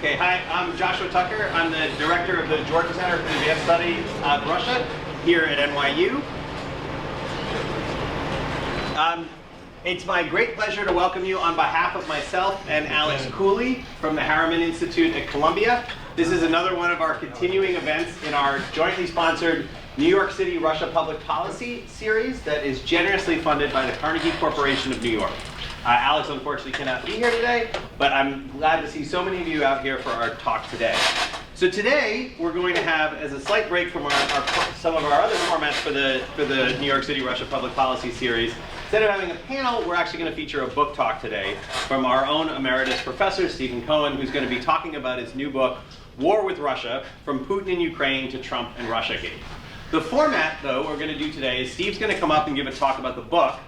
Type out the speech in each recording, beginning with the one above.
Okay, hi, I'm Joshua Tucker. I'm the director of the Jordan Center for the Advanced Studies of Russia here at NYU. It's my great pleasure to welcome you on behalf of myself and Alex Cooley from the Harriman Institute at Columbia. This is another one of our continuing events in our jointly sponsored New York City Russia Public Policy series that is generously funded by the Carnegie Corporation of New York. Alex unfortunately cannot be here today, but I'm glad to see so many of you out here for our talk today. So today we're going to have, as a slight break from some of our other formats for the New York City Russia Public Policy series, instead of having a panel, we're actually going to feature a book talk today from our own Emeritus Professor, Stephen Cohen, who's going to be talking about his new book, War with Russia, From Putin and Ukraine to Trump and Russiagate. The format, though, we're going to do today is Steve's going to come up and give a talk about the book.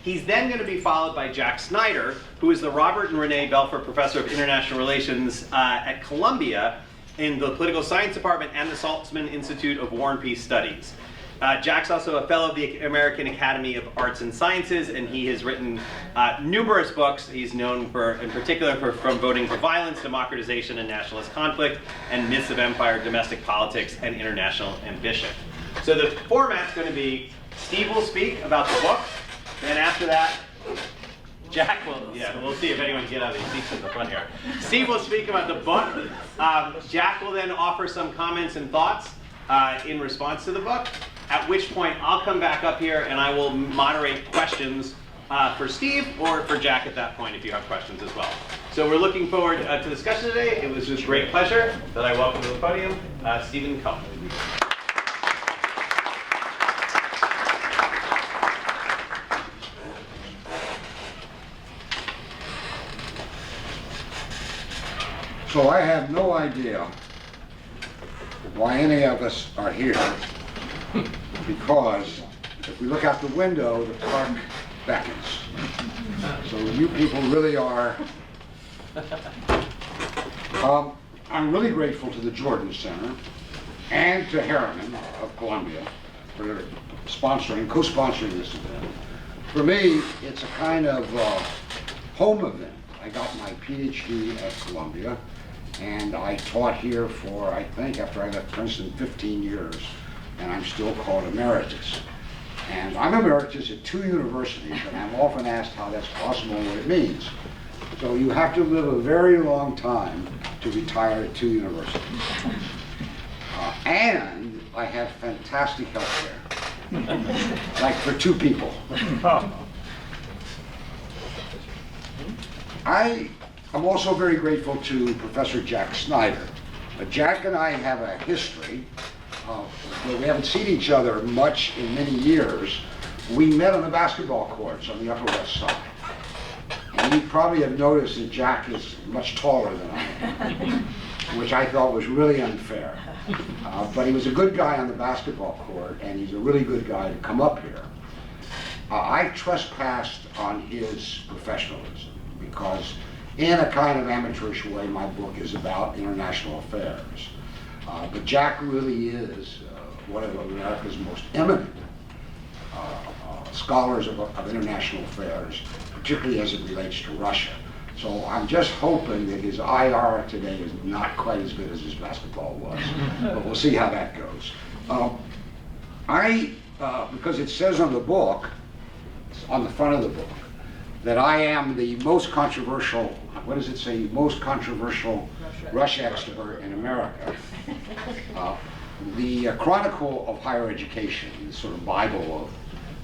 He's then going to be followed by Jack Snyder, who is the Robert and Renée Belfer Professor of International Relations at Columbia in the Political Science Department and the Saltzman Institute of War and Peace Studies. Jack's also a fellow of the American Academy of Arts and Sciences, and he has written numerous books. He's known for, in particular, from Voting for Violence, Democratization and Nationalist Conflict, and Myths of Empire, Domestic Politics, and International Ambition. So the format's going to be, Steve will speak about the book. Then after that, Jack will, we'll see if anyone can get out of these seats in the front here. Steve will speak about the book. Jack will then offer some comments and thoughts in response to the book, at which point I'll come back up here and I will moderate questions for Steve or for Jack at that point if you have questions as well. So we're looking forward to the discussion today. It was just great pleasure that I welcome to the podium Stephen Cohen. So I have no idea why any of us are here, because if we look out the window, the park beckons. So you people really are. I'm really grateful to the Jordan Center and to Harriman of Columbia for co-sponsoring this event. For me, it's a kind of home event. I got my PhD at Columbia, and I taught here for, I think, after I left Princeton, 15 years, and I'm still called Emeritus. And I'm Emeritus at 2 universities, and I'm often asked how that's possible and what it means. So you have to live a very long time to retire at 2 universities. And I have fantastic health care, like for 2 people. I'm also very grateful to Professor Jack Snyder. Jack and I have a history where we haven't seen each other much in many years. We met on the basketball courts on the Upper West Side. And you probably have noticed that Jack is much taller than I am, which I thought was really unfair. But he was a good guy on the basketball court, and he's a really good guy to come up here. I trespassed on his professionalism because in a kind of amateurish way, my book is about international affairs. But Jack really is one of America's most eminent scholars of international affairs, particularly as it relates to Russia. So I'm just hoping that his IR today is not quite as good as his basketball was, but we'll see how that goes. Because it says on the book, on the front of the book, that I am the most controversial, what does it say, most controversial Russia expert in America. The Chronicle of Higher Education, the sort of Bible of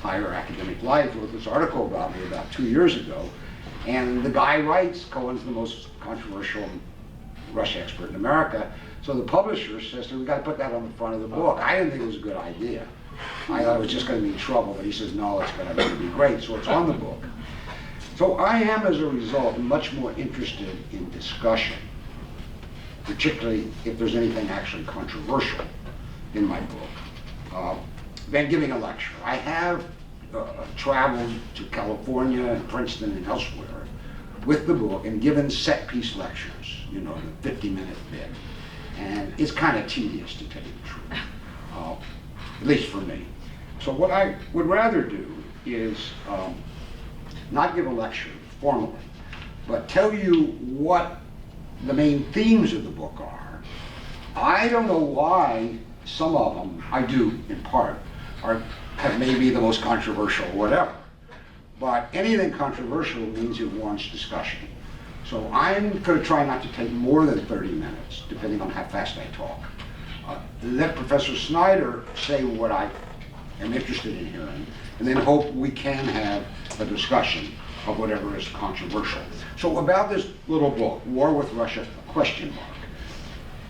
higher academic life, wrote this article about me about 2 years ago, and the guy writes, Cohen's the most controversial Russia expert in America, so the publisher says to me, we got to put that on the front of the book. I didn't think it was a good idea. I thought it was just going to be trouble, but he says, no, it's going to be great, so it's on the book. So I am, as a result, much more interested in discussion, particularly if there's anything actually controversial in my book, than giving a lecture. I have traveled to California and Princeton and elsewhere with the book and given set-piece lectures, you know, the 50-minute bit. And it's kind of tedious, to tell you the truth, at least for me. So what I would rather do is not give a lecture formally, but tell you what the main themes of the book are, I don't know why some of them, I do in part, have maybe the most controversial or whatever. But anything controversial means it warrants discussion. So I'm going to try not to take more than 30 minutes, depending on how fast I talk. Let Professor Snyder say what I am interested in hearing, and then hope we can have a discussion of whatever is controversial. So about this little book, War with Russia, ?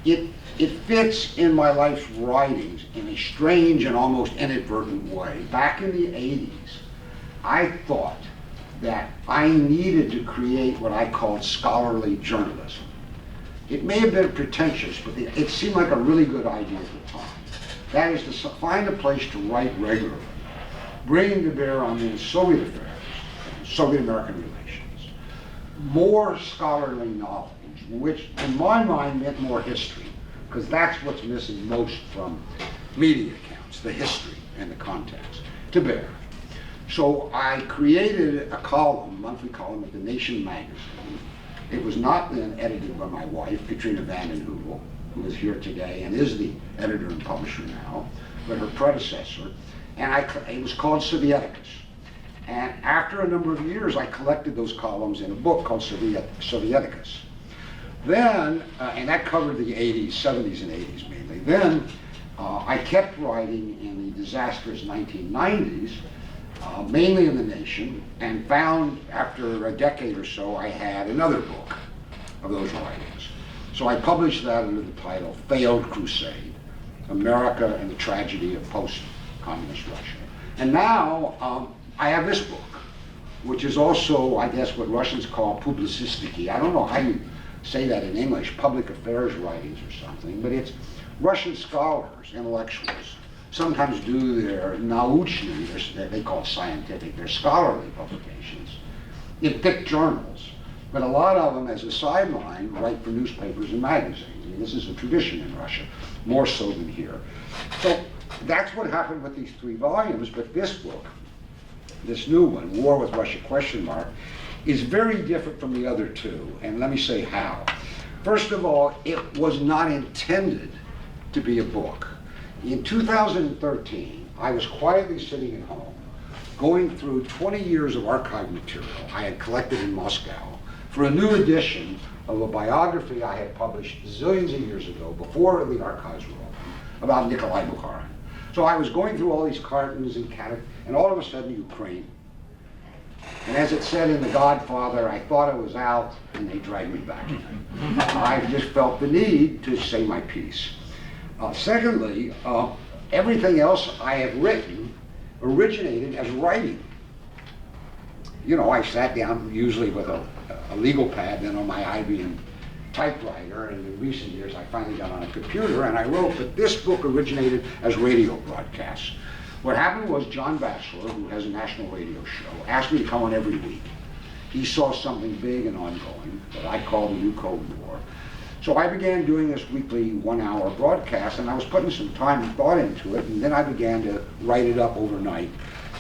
It fits in my life's writings in a strange and almost inadvertent way. Back in the 80s, I thought that I needed to create what I called scholarly journalism. It may have been pretentious, but it seemed like a really good idea at the time. That is to find a place to write regularly, bringing to bear on the Soviet affairs, Soviet-American relations, more scholarly knowledge, which in my mind meant more history, because that's what's missing most from media accounts, the history and the context, to bear. So I created a column, monthly column at The Nation magazine. It was not then edited by my wife, Katrina Vanden Heuvel, who is here today and is the editor and publisher now, but her predecessor. And it was called Sovieticus. And after a number of years, I collected those columns in a book called Sovieticus. Then, and that covered the 80s, 70s and 80s mainly. Then I kept writing in the disastrous 1990s, mainly in The Nation, and found after a decade or so I had another book of those writings. So I published that under the title Failed Crusade, America and the Tragedy of Post-Communist Russia. And now I have this book, which is also, I guess, what Russians call publicistiki. I don't know how you say that in English, public affairs writings or something, but it's Russian scholars, intellectuals, sometimes do their naучные, they call it scientific, their scholarly publications in thick journals. But a lot of them, as a sideline, write for newspapers and magazines. I mean, this is a tradition in Russia, more so than here. So that's what happened with these 3 volumes, but this book, this new one, War with Russia ? Is very different from the other 2, and let me say how. First of all, it was not intended to be a book. In 2013, I was quietly sitting at home, going through 20 years of archive material I had collected in Moscow for a new edition of a biography I had published zillions of years ago, before the archives were open, about Nikolai Bukharin. So I was going through all these cartons and all of a sudden Ukraine. And as it said in The Godfather, I thought it was out and they dragged me back in. I just felt the need to say my piece. Secondly, everything else I have written originated as writing. You know, I sat down usually with a legal pad, then on my IBM typewriter, and in recent years I finally got on a computer and I wrote, but this book originated as radio broadcasts. What happened was John Batchelor, who has a national radio show, asked me to come on every week. He saw something big and ongoing that I call the New Cold War. So I began doing this weekly 1-hour broadcast, and I was putting some time and thought into it, and then I began to write it up overnight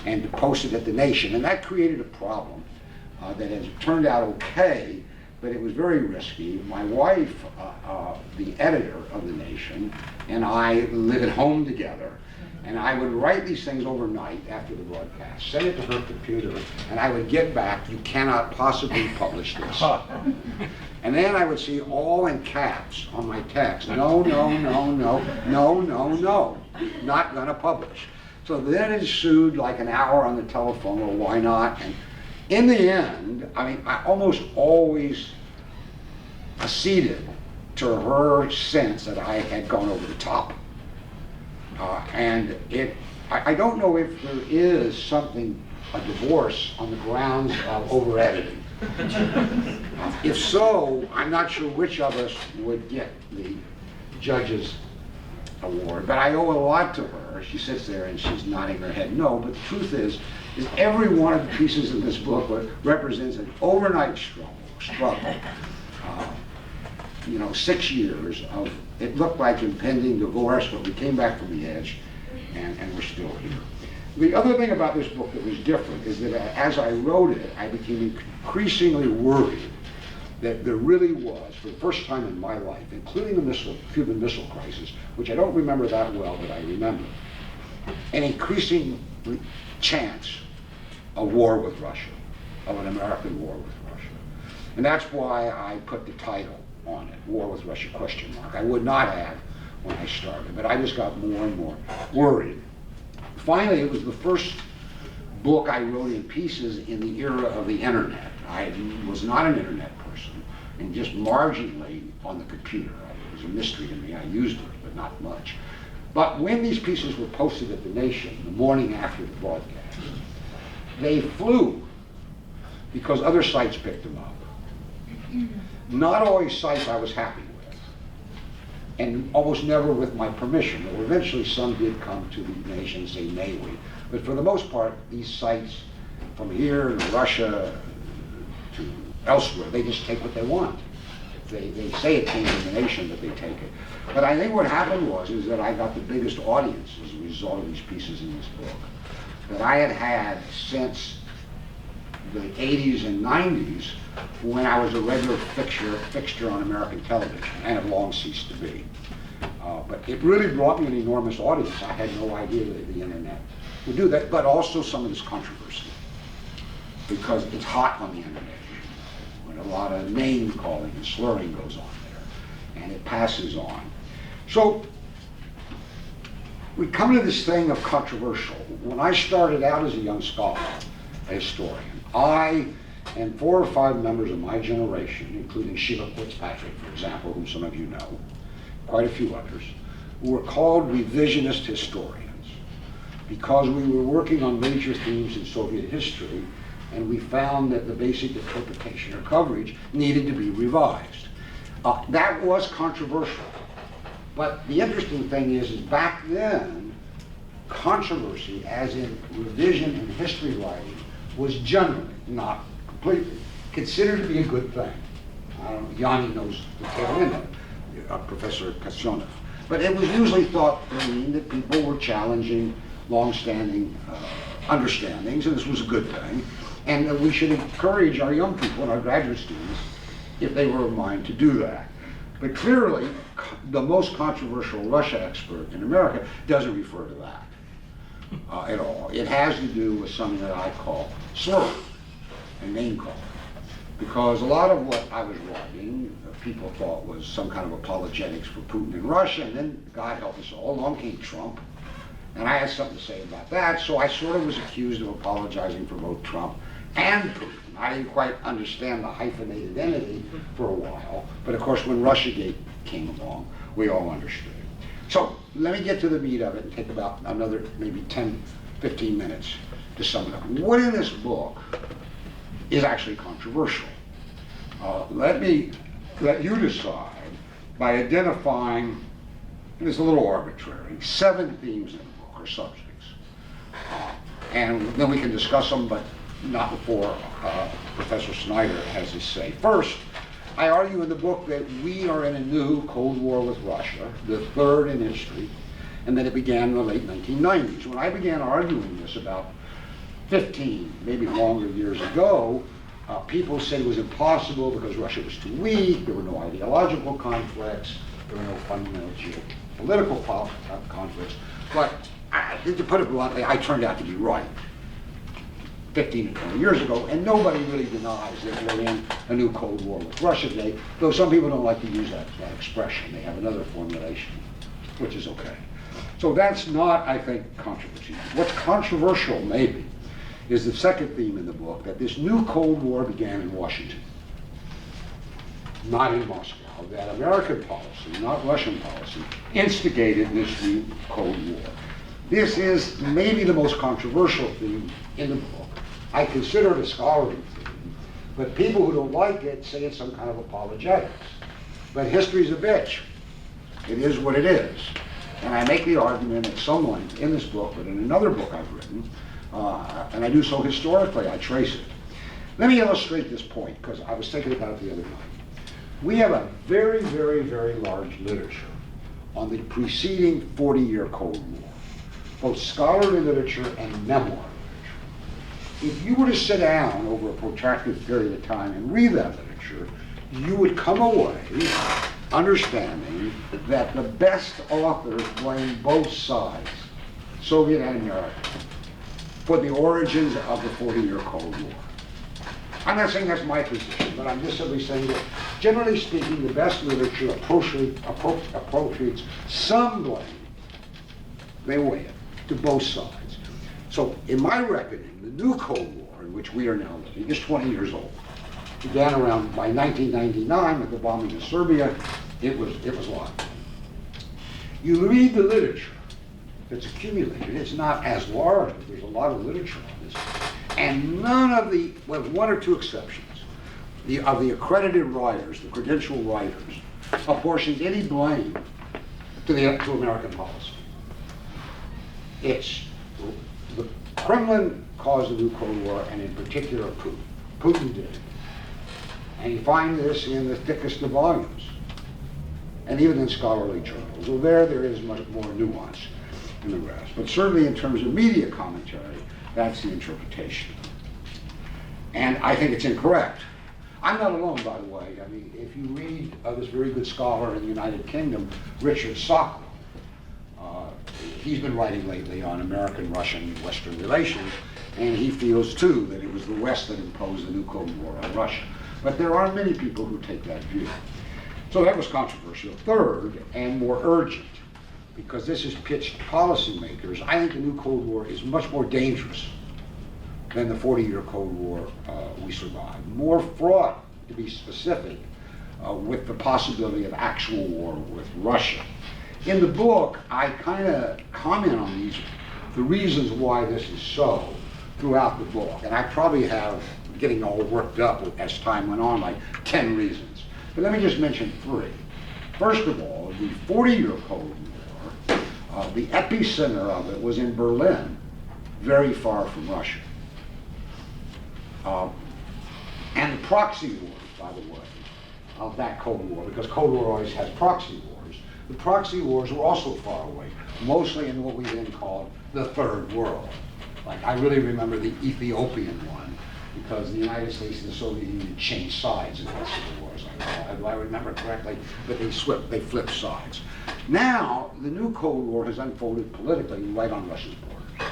and to post it at The Nation. And that created a problem that has turned out okay, but it was very risky. My wife, the editor of The Nation, and I live at home together. And I would write these things overnight after the broadcast, send it to her computer, and I would get back, you cannot possibly publish this. And then I would see all in caps on my text, no, no, no, no, no, no, no, not gonna publish. So then ensued like an hour on the telephone, well, why not? And in the end, I mean, I almost always acceded to her sense that I had gone over the top. I don't know if there is something, a divorce on the grounds of over-editing. If so, I'm not sure which of us would get the judge's award, but I owe a lot to her. She sits there and she's nodding her head no, but the truth is every one of the pieces in this book represents an overnight struggle. 6 years of, it looked like impending divorce, but we came back from the edge, and we're still here. The other thing about this book that was different is that as I wrote it, I became increasingly worried that there really was, for the first time in my life, including the Cuban Missile Crisis, which I don't remember that well, but I remember, an increasing chance of war with Russia, of an American war with Russia. And that's why I put the title on it, War with Russia, ? I would not have when I started, but I just got more and more worried. Finally, it was the first book I wrote in pieces in the era of the internet. I was not an internet person, and just marginally on the computer. It was a mystery to me. I used it, but not much. But when these pieces were posted at The Nation the morning after the broadcast, they flew because other sites picked them up. Not always sites I was happy with, and almost never with my permission. Though eventually some did come to The Nation and say, may we? But for the most part, these sites from here to Russia to elsewhere, they just take what they want. They say it came from The Nation, but they take it. But I think what happened is that I got the biggest audience as a result of these pieces in this book that I had had since the 80s and 90s, when I was a regular fixture on American television, and have long ceased to be. But it really brought me an enormous audience. I had no idea that the internet would do that, but also some of this controversy, because it's hot on the internet, when a lot of name calling and slurring goes on there, and it passes on. So we come to this thing of controversial. When I started out as a young scholar, a historian, I and 4 or 5 members of my generation, including Sheila Fitzpatrick, for example, whom some of you know, quite a few others, were called revisionist historians because we were working on major themes in Soviet history, and we found that the basic interpretation or coverage needed to be revised. That was controversial. But the interesting thing is back then, controversy, as in revision in history writing, was generally, not completely, considered to be a good thing. Yanni knows the tail end of it, Professor Kasyonov. But it was usually thought to mean that people were challenging long-standing understandings, and this was a good thing, and that we should encourage our young people and our graduate students, if they were of mind, to do that. But clearly, the most controversial Russia expert in America doesn't refer to that at all. It has to do with something that I call slurring and name calling. Because a lot of what I was writing, people thought was some kind of apologetics for Putin and Russia, and then, God help us all, along came Trump, and I had something to say about that, so I sort of was accused of apologizing for both Trump and Putin. I didn't quite understand the hyphenated entity for a while, but of course when Russiagate came along, we all understood. So let me get to the meat of it and take about another maybe 10, 15 minutes to sum it up. What in this book is actually controversial? Let me let you decide by identifying, and it's a little arbitrary, 7 themes in the book or subjects. And then we can discuss them, but not before Professor Snyder has his say. First, I argue in the book that we are in a new Cold War with Russia, the 3rd in history, and that it began in the late 1990s. When I began arguing this about 15, maybe longer years ago, people said it was impossible because Russia was too weak, there were no ideological conflicts, there were no fundamental geopolitical conflicts. But to put it bluntly, I turned out to be right 15 to 20 years ago, and nobody really denies that we're in a new Cold War with Russiagate, though some people don't like to use that expression. They have another formulation, which is okay. So that's not, I think, controversial. What's controversial, maybe, is the second theme in the book, that this new Cold War began in Washington, not in Moscow. That American policy, not Russian policy, instigated this new Cold War. This is maybe the most controversial theme in the book. I consider it a scholarly theme, but people who don't like it say it's some kind of apologetics. But history's a bitch. It is what it is. And I make the argument at some length in this book, but in another book I've written, and I do so historically, I trace it. Let me illustrate this point, because I was thinking about it the other night. We have a very, very, very large literature on the preceding 40-year Cold War, both scholarly literature and memoir literature. If you were to sit down over a protracted period of time and read that literature, you would come away understanding that the best authors blame both sides, Soviet and American, for the origins of the 40-year Cold War. I'm not saying that's my position, but I'm just simply saying that, generally speaking, the best literature appropriates some blame, they weigh it, to both sides. So in my reckoning, the new Cold War, in which we are now living, is 20 years old. Began around by 1999 with the bombing of Serbia. It was locked. You read the literature that's accumulated. It's not as large, but there's a lot of literature on this. And none of the, with one or two exceptions, of the accredited writers, the credentialed writers, apportions any blame to American policy. It's the Kremlin caused the new Cold War, and in particular Putin. Putin did. And you find this in the thickest of volumes, and even in scholarly journals. So there is much more nuance in the rest. But certainly in terms of media commentary, that's the interpretation. And I think it's incorrect. I'm not alone, by the way. I mean, if you read this very good scholar in the United Kingdom, Richard Sokolow, he's been writing lately on American-Russian Western relations, and he feels too that it was the West that imposed the new Cold War on Russia. But there are many people who take that view. So that was controversial. Third, and more urgent, because this is pitched to policymakers, I think the new Cold War is much more dangerous than the 40-year Cold War we survived. More fraught, to be specific, with the possibility of actual war with Russia. In the book, I kind of comment on the reasons why this is so throughout the book. And I probably have, getting all worked up as time went on, like 10 reasons. But let me just mention 3. First of all, the 40-year Cold War, the epicenter of it was in Berlin, very far from Russia. And the proxy wars, by the way, of that Cold War, because Cold War always has proxy wars, the proxy wars were also far away, mostly in what we then called the Third World. Like, I really remember the Ethiopian one, because the United States and the Soviet Union changed sides in that civil war. If I remember correctly, but they flipped sides. Now, the new Cold War has unfolded politically right on Russia's borders.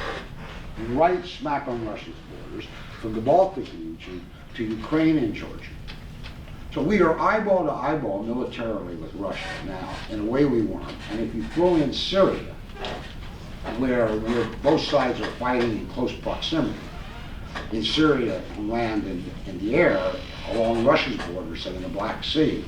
Right smack on Russia's borders, from the Baltic region to Ukraine and Georgia. So we are eyeball to eyeball militarily with Russia now, in a way we weren't. And if you throw in Syria, where both sides are fighting in close proximity, in Syria, on land and in the air, along Russia's border, say in the Black Sea,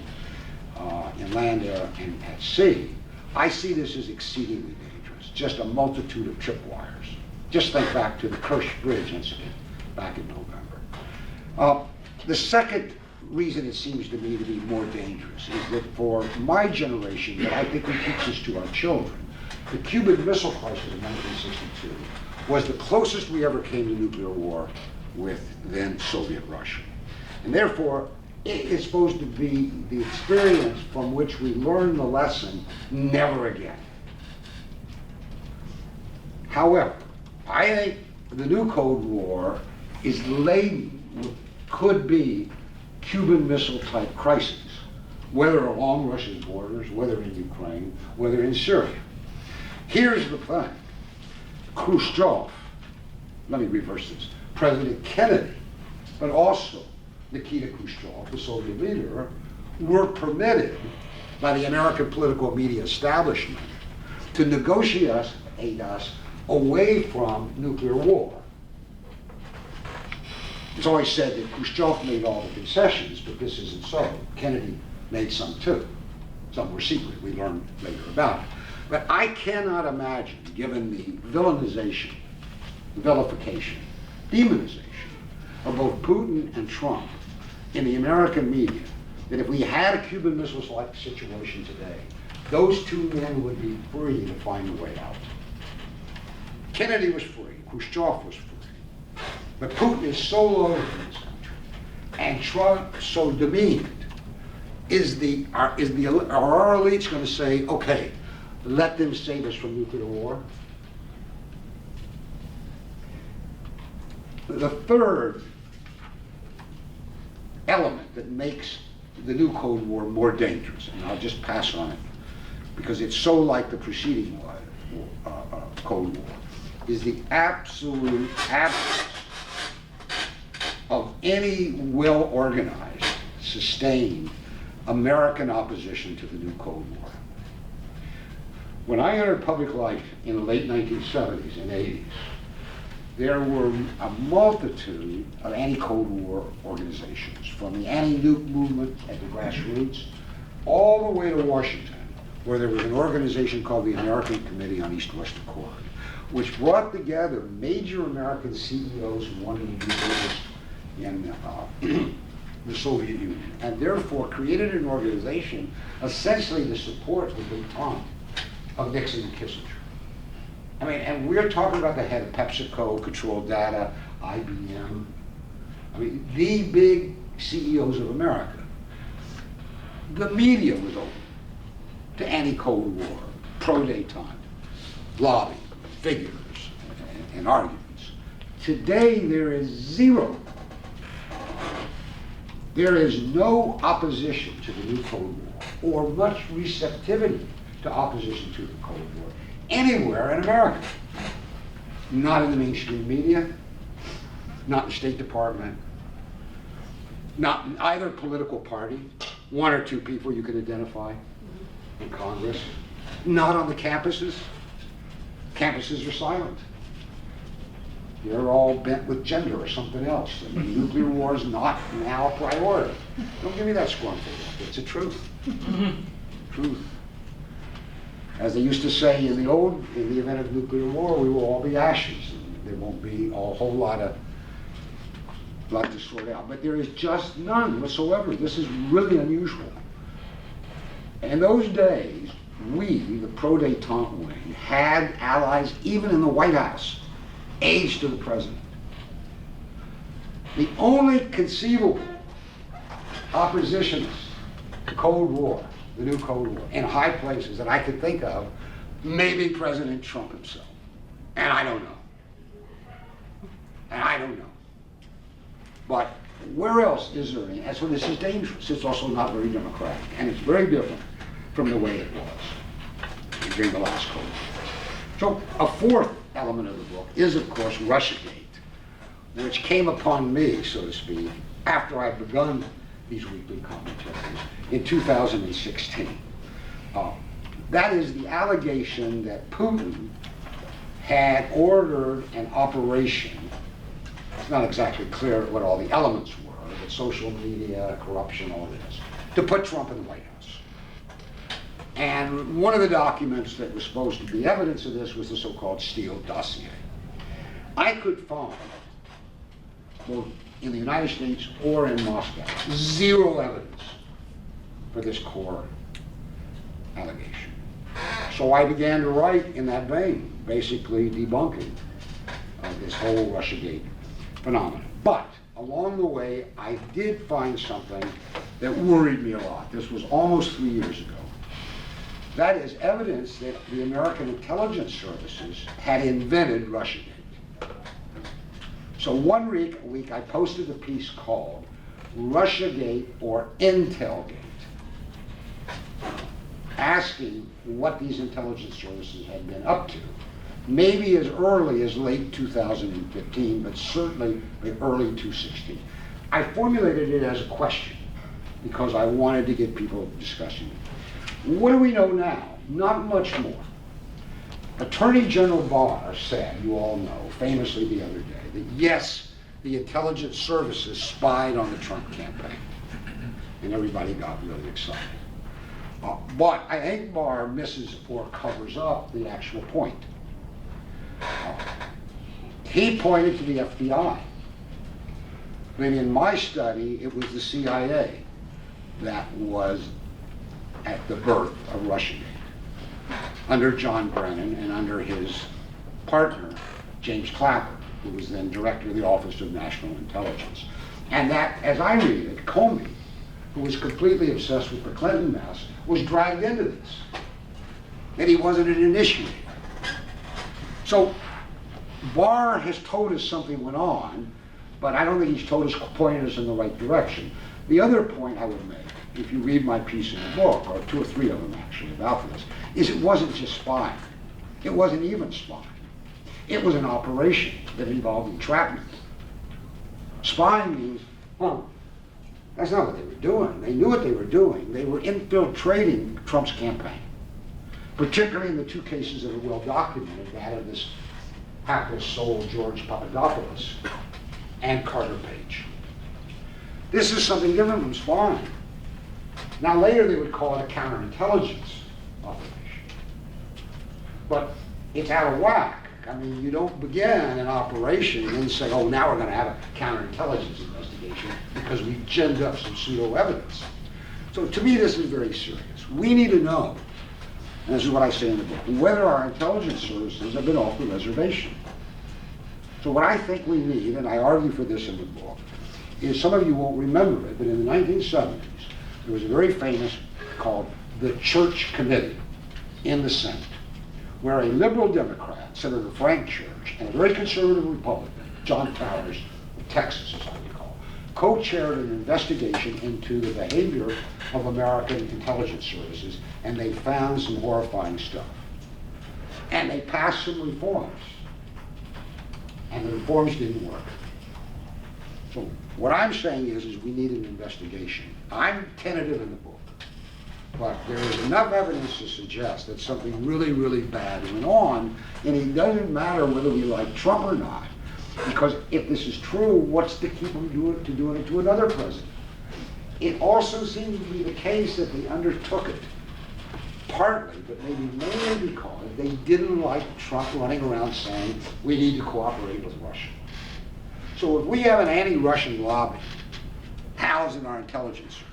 in land, air, and at sea, I see this as exceedingly dangerous. Just a multitude of tripwires. Just think back to the Kerch Bridge incident back in November. The second reason it seems to me to be more dangerous is that for my generation, that I think we teach this to our children, the Cuban Missile Crisis of 1962 was the closest we ever came to nuclear war with then Soviet Russia. And therefore, it is supposed to be the experience from which we learn the lesson, never again. However, I think the new Cold War is laden with could-be Cuban missile-type crises, whether along Russia's borders, whether in Ukraine, whether in Syria. Here's the thing. Khrushchev, let me reverse this, President Kennedy, but also Nikita Khrushchev, the Soviet leader, were permitted by the American political media establishment to negotiate us away from nuclear war. It's always said that Khrushchev made all the concessions, but this isn't so. Kennedy made some too. Some were secret. We learned later about it. But I cannot imagine, given the villainization, vilification, demonization of both Putin and Trump in the American media, that if we had a Cuban Missile-like situation today, those two men would be free to find a way out. Kennedy was free. Khrushchev was free. But Putin is so low in this country, and Trump so demeaned. Are our elites going to say, okay, let them save us from nuclear war? The third element that makes the new Cold War more dangerous, and I'll just pass on it, because it's so like the preceding Cold War, is the absolute absence of any well-organized, sustained American opposition to the new Cold War. When I entered public life in the late 1970s and 80s, there were a multitude of anti-Cold War organizations, from the anti-nuke movement at the grassroots, all the way to Washington, where there was an organization called the American Committee on East-West Accord, which brought together major American CEOs who wanted to do business in the Soviet Union, and therefore created an organization essentially to support the detente of Nixon and Kissinger. I mean, and we're talking about the head of PepsiCo, Control Data, IBM. I mean, the big CEOs of America. The media was open to anti-Cold War, pro-detente, lobby, figures, and arguments. Today, there is zero. There is no opposition to the new Cold War, or much receptivity to opposition to the Cold War anywhere in America. Not in the mainstream media, not in the State Department, not in either political party, one or two people you can identify in Congress, not on the campuses. Campuses are silent. They're all bent with gender or something else. I mean, nuclear war is not now a priority. Don't give me that scornful look. It's the truth. Truth. As they used to say in the event of nuclear war, we will all be ashes. And there won't be a whole lot to sort out. But there is just none whatsoever. This is really unusual. In those days, we, the pro-detente wing, had allies even in the White House, aides to the president. The only conceivable oppositionists to Cold War, the new Cold War, in high places that I could think of, maybe President Trump himself. And I don't know. And I don't know. But where else is there any? And so this is dangerous. It's also not very democratic. And it's very different from the way it was during the last Cold War. So a fourth element of the book is, of course, Russiagate, which came upon me, so to speak, after I'd begun these weekly commentaries in 2016. That is the allegation that Putin had ordered an operation. It's not exactly clear what all the elements were, but social media, corruption, all this, to put Trump in the White House. And one of the documents that was supposed to be evidence of this was the so-called Steele dossier. I could find, both in the United States or in Moscow, zero evidence for this core allegation. So I began to write in that vein, basically debunking this whole Russiagate phenomenon. But along the way, I did find something that worried me a lot. This was almost 3 years ago. That is evidence that the American intelligence services had invented Russiagate. So one week I posted a piece called Russiagate or Intelgate, asking what these intelligence services had been up to, maybe as early as late 2015, but certainly by early 2016. I formulated it as a question because I wanted to get people discussing it. What do we know now? Not much more. Attorney General Barr said, you all know, famously the other day, that yes, the intelligence services spied on the Trump campaign. And everybody got really excited. But I think Barr misses or covers up the actual point. He pointed to the FBI. When in my study, it was the CIA that was at the birth of Russiagate, under John Brennan and under his partner, James Clapper, who was then director of the Office of National Intelligence. And that, as I read it, Comey, who was completely obsessed with the Clinton mess, was dragged into this. And he wasn't an initiator. So Barr has told us something went on, but I don't think he's told us, pointed us in the right direction. The other point I would make if you read my piece in the book, or 2 or 3 of them actually about this, is it wasn't just spying. It wasn't even spying. It was an operation that involved entrapment. Spying means, well, that's not what they were doing. They knew what they were doing. They were infiltrating Trump's campaign, particularly in the 2 cases that are well documented, that of this hapless soul, George Papadopoulos, and Carter Page. This is something different from spying. Now later they would call it a counterintelligence operation. But it's out of whack. I mean, you don't begin an operation and then say, oh, now we're going to have a counterintelligence investigation because we ginned up some pseudo-evidence. So to me, this is very serious. We need to know, and this is what I say in the book, whether our intelligence services have been off the reservation. So what I think we need, and I argue for this in the book, is some of you won't remember it, but in the 1970s, there was a very famous called the Church Committee in the Senate, where a liberal Democrat, Senator Frank Church, and a very conservative Republican, John Towers of Texas, as I recall, co-chaired an investigation into the behavior of American intelligence services, and they found some horrifying stuff. And they passed some reforms, and the reforms didn't work. So what I'm saying is we need an investigation. I'm tentative in the book, but there is enough evidence to suggest that something really, really bad went on, and it doesn't matter whether we like Trump or not, because if this is true, what's to keep them doing it to another president? It also seems to be the case that they undertook it, partly, but maybe mainly because they didn't like Trump running around saying, we need to cooperate with Russia. So if we have an anti-Russian lobby housed in our intelligence services,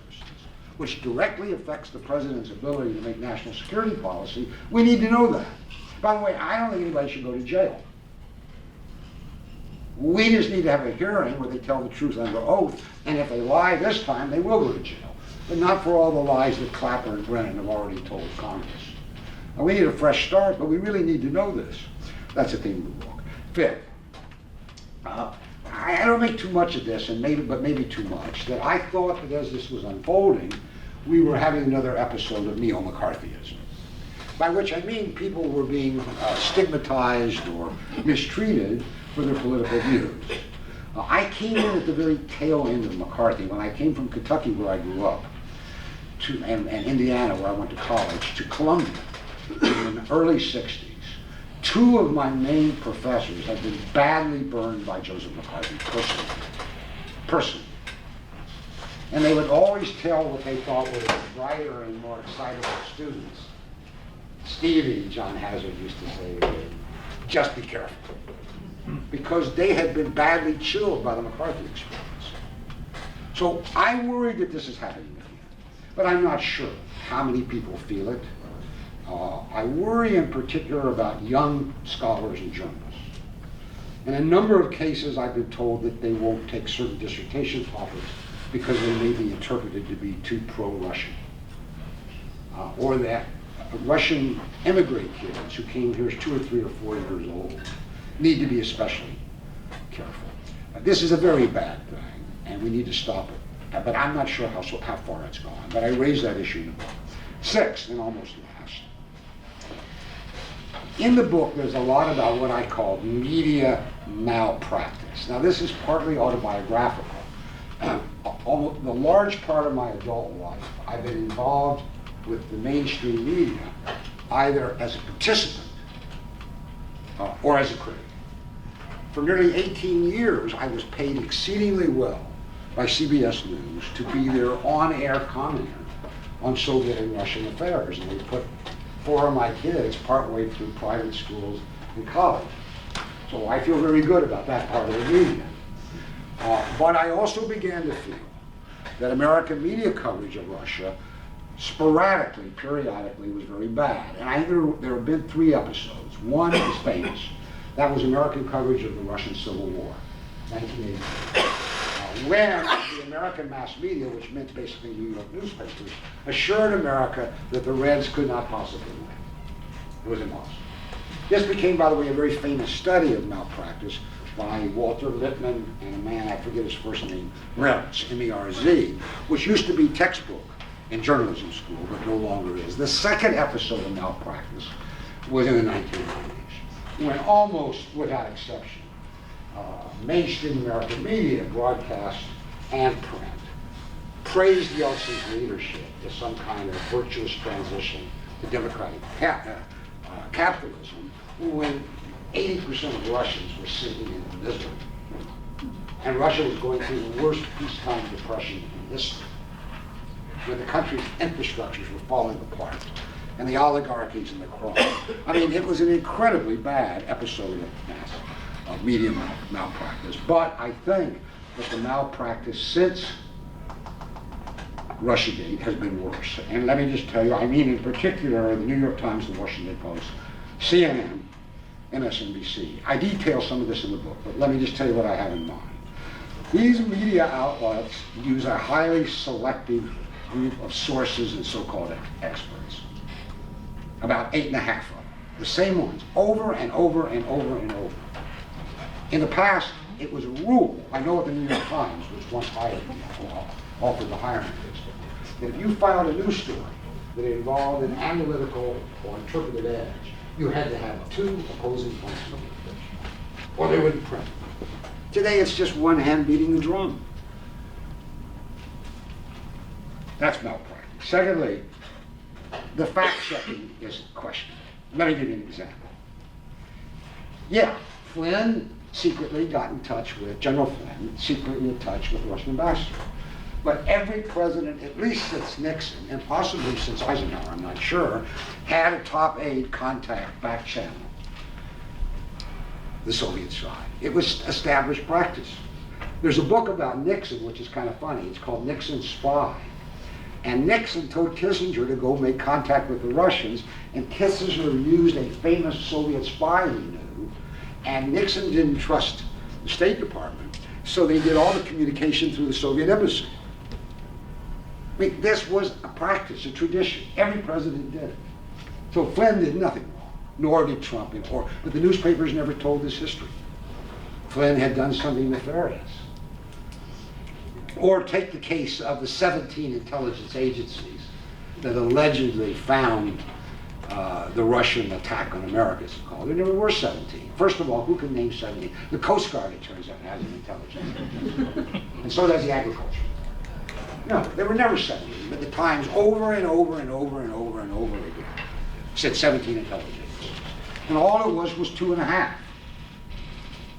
which directly affects the president's ability to make national security policy, we need to know that. By the way, I don't think anybody should go to jail. We just need to have a hearing where they tell the truth under oath, and if they lie this time, they will go to jail. But not for all the lies that Clapper and Brennan have already told Congress. Now, we need a fresh start, but we really need to know this. That's the theme of the book. 5th, I don't make too much of this, and maybe too much, that I thought that as this was unfolding, we were having another episode of neo-McCarthyism. By which I mean people were being stigmatized or mistreated for their political views. I came in at the very tail end of McCarthy. When I came from Kentucky, where I grew up, and Indiana, where I went to college, to Columbia in the early 60s. 2 of my main professors had been badly burned by Joseph McCarthy personally. And they would always tell what they thought were the brighter and more excitable students. Stevie, John Hazard used to say, just be careful. Because they had been badly chilled by the McCarthy experience. So I worry that this is happening again. But I'm not sure how many people feel it. I worry in particular about young scholars and journalists. In a number of cases, I've been told that they won't take certain dissertation topics because they may be interpreted to be too pro-Russian. Or that Russian immigrant kids who came here as 2 or 3 or 4 years old need to be especially careful. This is a very bad thing, and we need to stop it. But I'm not sure how far it's gone. But I raised that issue in the book. 6th, and almost last. In the book, there's a lot about what I call media malpractice. Now, this is partly autobiographical. The large part of my adult life, I've been involved with the mainstream media, either as a participant or as a critic. For nearly 18 years, I was paid exceedingly well by CBS News to be their on-air commentator on Soviet and Russian affairs, and they put 4 of my kids partway through private schools and college. So I feel very good about that part of the media. But I also began to feel that American media coverage of Russia sporadically, periodically, was very bad. And I think there have been 3 episodes. One is famous. That was American coverage of the Russian Civil War, 1980. When the American mass media, which meant basically New York newspapers, assured America that the Reds could not possibly win. It was impossible. This became, by the way, a very famous study of malpractice by Walter Lippmann and a man, I forget his first name, Merz, M-E-R-Z, which used to be textbook in journalism school, but no longer is. The second episode of malpractice was in the 1990s, when almost without exception, mainstream American media, broadcast and print, praised Yeltsin's leadership as some kind of virtuous transition to democratic capitalism, when 80% of Russians were sinking into misery. And Russia was going through the worst peacetime depression in history, when the country's infrastructures were falling apart, and the oligarchies and the crime. I mean, it was an incredibly bad episode of media malpractice. But I think that the malpractice since Russiagate has been worse. And let me just tell you, I mean in particular the New York Times, the Washington Post, CNN, MSNBC. I detail some of this in the book, but let me just tell you what I have in mind. These media outlets use a highly selective group of sources and so-called experts. About 8.5 of them. The same ones, over and over and over and over. In the past, it was a rule. I know at the New York Times, which once hired me, offered the hiring list, that if you filed a news story that involved an analytical or interpretive edge, you had to have 2 opposing points of view, or they wouldn't print. Today, it's just one hand beating the drum. That's malpractice. Secondly, the fact-checking is questionable. Let me give you an example. Yeah, Flynn secretly got in touch with, General Flynn, secretly in touch with the Russian ambassador. But every president, at least since Nixon, and possibly since Eisenhower, I'm not sure, had a top aide contact back channel the Soviet side. It was established practice. There's a book about Nixon, which is kind of funny. It's called Nixon's Spy. And Nixon told Kissinger to go make contact with the Russians, and Kissinger used a famous Soviet spy he knew, and Nixon didn't trust the State Department, so they did all the communication through the Soviet embassy. I mean, this was a practice, a tradition. Every president did it. So Flynn did nothing wrong, nor did Trump, but the newspapers never told this history. Flynn had done something nefarious. Or take the case of the 17 intelligence agencies that allegedly found the Russian attack on America, it's called. There never were 17. First of all, who can name 17? The Coast Guard, it turns out, has an intelligence agency. And so does the agriculture. No, there were never 17. But the Times over and over and over and over and over again said 17 intelligence agencies. And all it was 2.5.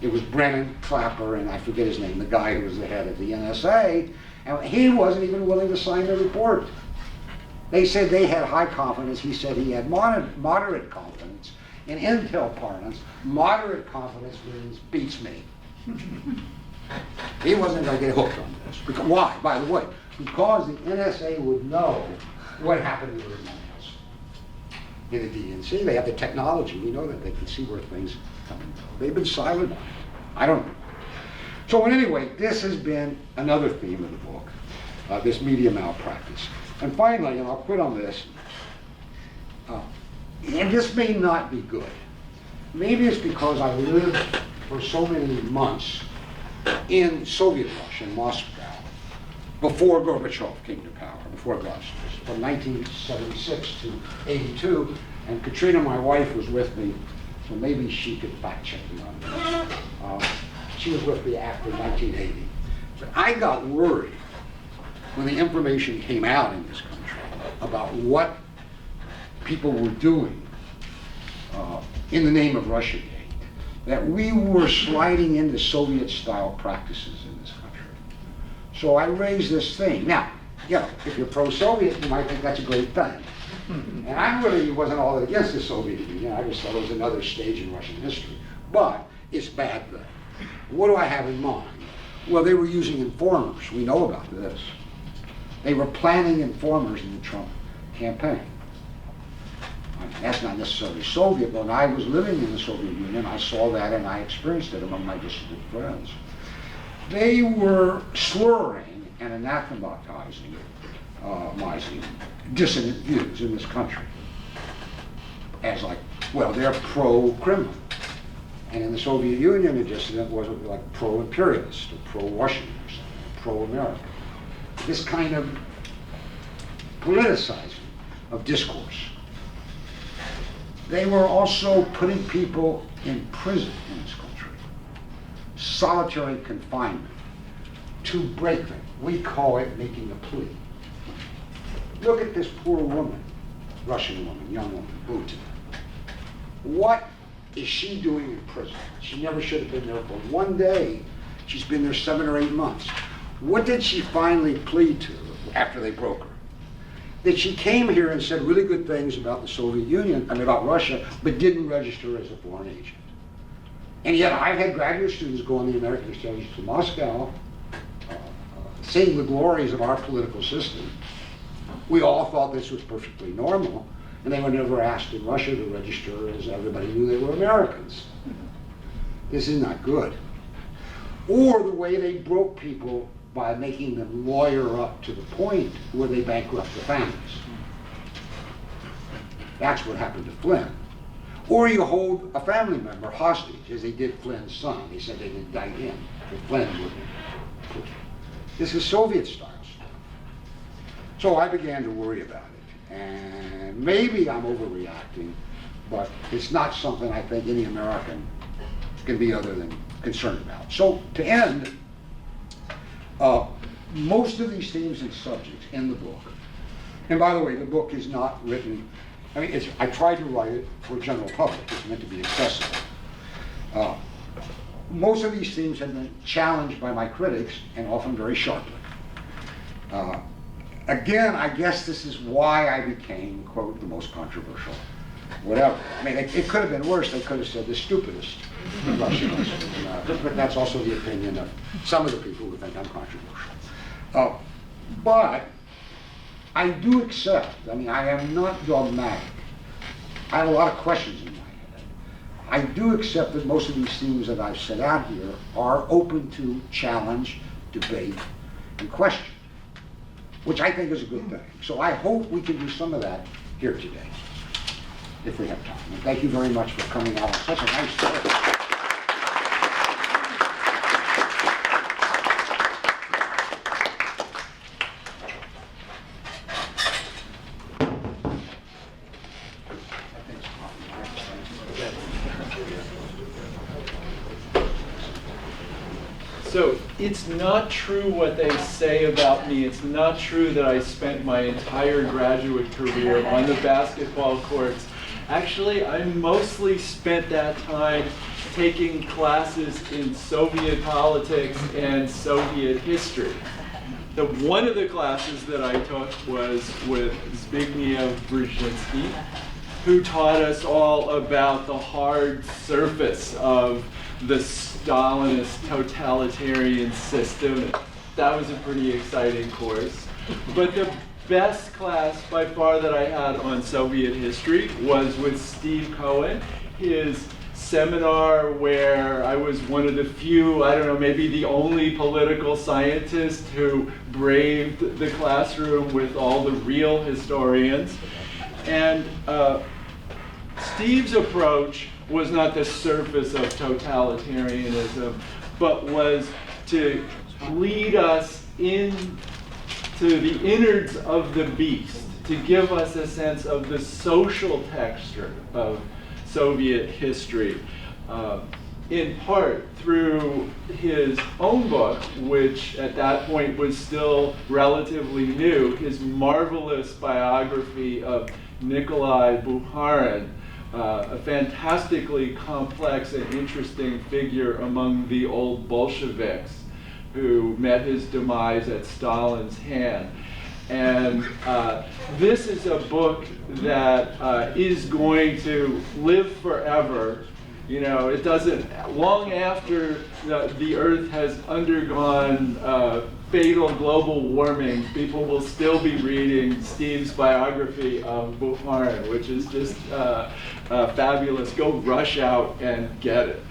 It was Brennan, Clapper, and I forget his name, the guy who was the head of the NSA, and he wasn't even willing to sign the report. They said they had high confidence. He said he had moderate confidence. In intel parlance, moderate confidence means beats me. He wasn't going to get hooked on this. Because, why? By the way, because the NSA would know what happened to their emails. In the DNC, they have the technology. We know that they can see where things come and go. They've been silent on it. I don't know. So anyway, this has been another theme of the book, this media malpractice. And finally, and I'll quit on this, and this may not be good. Maybe it's because I lived for so many months in Soviet Russia, in Moscow, before Gorbachev came to power, before Glasnost, from 1976 to 82. And Katrina, my wife, was with me, so maybe she could fact check me on this. She was with me after 1980. But I got worried when the information came out in this country about what people were doing in the name of Russiagate, that we were sliding into Soviet-style practices in this country. So I raised this thing. Now, you know, if you're pro-Soviet, you might think that's a great thing. And I really wasn't all that against the Soviet Union. I just thought it was another stage in Russian history. But it's a bad thing. What do I have in mind? Well, they were using informers. We know about this. They were planning informers in the Trump campaign. I mean, that's not necessarily Soviet, but when I was living in the Soviet Union, I saw that and I experienced it among my dissident friends. They were slurring and anathematizing dissident views in this country as like, well, they're pro-Kremlin. And in the Soviet Union, a dissident was like pro-imperialist or pro-Russian or something, pro-American. This kind of politicizing of discourse. They were also putting people in prison in this country, solitary confinement, to break them. We call it making a plea. Look at this poor woman, Russian woman, young woman, Putin. What is she doing in prison? She never should have been there for one day. She's been there 7 or 8 months. What did she finally plead to after they broke her? That she came here and said really good things about the Soviet Union, about Russia, but didn't register as a foreign agent. And yet I've had graduate students go on the American exchange to Moscow, seeing the glories of our political system. We all thought this was perfectly normal, and they were never asked in Russia to register as everybody knew they were Americans. This is not good. Or the way they broke people by making them lawyer up to the point where they bankrupt the families. That's what happened to Flynn. Or you hold a family member hostage, as they did Flynn's son. They said they didn't indict him, but Flynn wouldn't. This is Soviet style stuff. So I began to worry about it. And maybe I'm overreacting, but it's not something I think any American can be other than concerned about. So to end, most of these themes and subjects in the book, and by the way, the book is not written, I tried to write it for the general public. It's meant to be accessible. Most of these themes have been challenged by my critics, and often very sharply. Again, I guess this is why I became, quote, the most controversial, whatever. It could have been worse. They could have said the stupidest Russianist. But that's also the opinion of some of the people who think I'm controversial. But I do accept, I am not dogmatic. I have a lot of questions in my head. I do accept that most of these themes that I've set out here are open to challenge, debate, and question, which I think is a good thing. So I hope we can do some of that here today, if we have time. And thank you very much for coming out on such a nice day. So it's not true what they say about me. It's not true that I spent my entire graduate career on the basketball courts. Actually, I mostly spent that time taking classes in Soviet politics and Soviet history. One of the classes that I took was with Zbigniew Brzezinski, who taught us all about the hard surface of the Stalinist totalitarian system. That was a pretty exciting course. But the best class by far that I had on Soviet history was with Steve Cohen, his seminar where I was one of the few, I don't know, maybe the only political scientist who braved the classroom with all the real historians. And Steve's approach was not the surface of totalitarianism, but was to lead us into the innards of the beast, to give us a sense of the social texture of Soviet history, in part through his own book, which at that point was still relatively new, his marvelous biography of Nikolai Bukharin, a fantastically complex and interesting figure among the old Bolsheviks who met his demise at Stalin's hand. And this is a book that is going to live forever. You know, it doesn't, long after the Earth has undergone fatal global warming, people will still be reading Steve's biography of Bukharin, which is just fabulous. Go rush out and get it.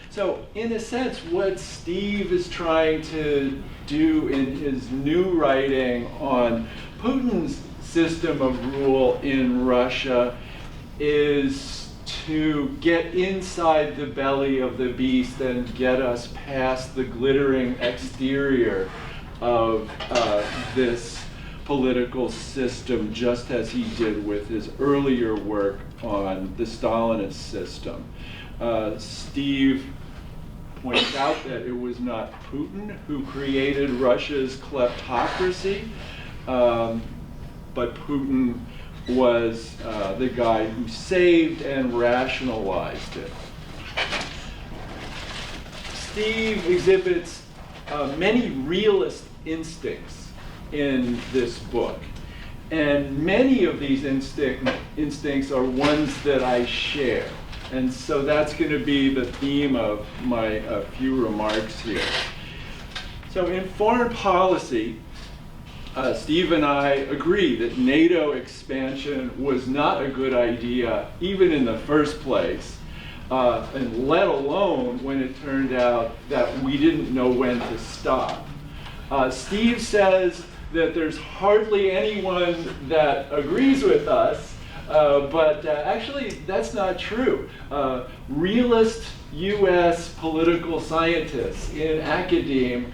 So in a sense, what Steve is trying to do in his new writing on Putin's system of rule in Russia is to get inside the belly of the beast and get us past the glittering exterior of this political system, just as he did with his earlier work on the Stalinist system. Steve points out that it was not Putin who created Russia's kleptocracy, but Putin was the guy who saved and rationalized it. Steve exhibits many realist instincts in this book. And many of these instincts are ones that I share. And so that's going to be the theme of my few remarks here. So in foreign policy, Steve and I agree that NATO expansion was not a good idea, even in the first place, and let alone when it turned out that we didn't know when to stop. Steve says that there's hardly anyone that agrees with us, but actually that's not true. Realist US political scientists in academe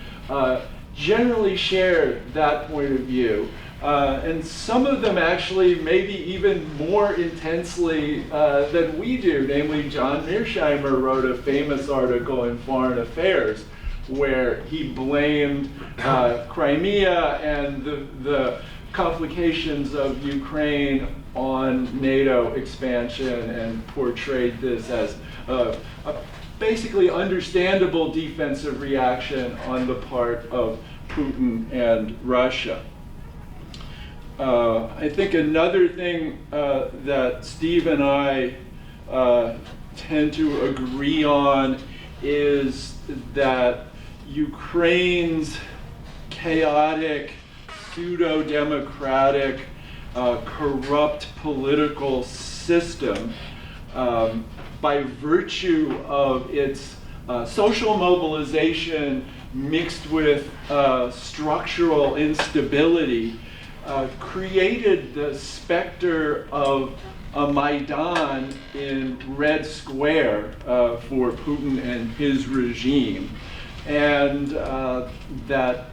generally share that point of view. And some of them actually maybe even more intensely than we do. Namely, John Mearsheimer wrote a famous article in Foreign Affairs where he blamed Crimea and the complications of Ukraine on NATO expansion and portrayed this as a basically understandable defensive reaction on the part of Putin and Russia. I think another thing that Steve and I tend to agree on is that Ukraine's chaotic, pseudo-democratic, corrupt political system, by virtue of its social mobilization mixed with structural instability, created the specter of a Maidan in Red Square for Putin and his regime, and that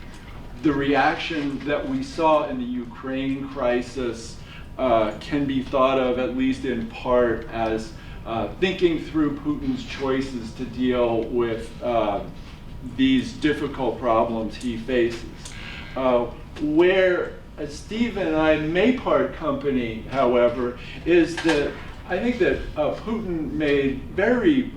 the reaction that we saw in the Ukraine crisis can be thought of, at least in part, as thinking through Putin's choices to deal with these difficult problems he faces. Where Steve and I may part company, however, is that I think that Putin made very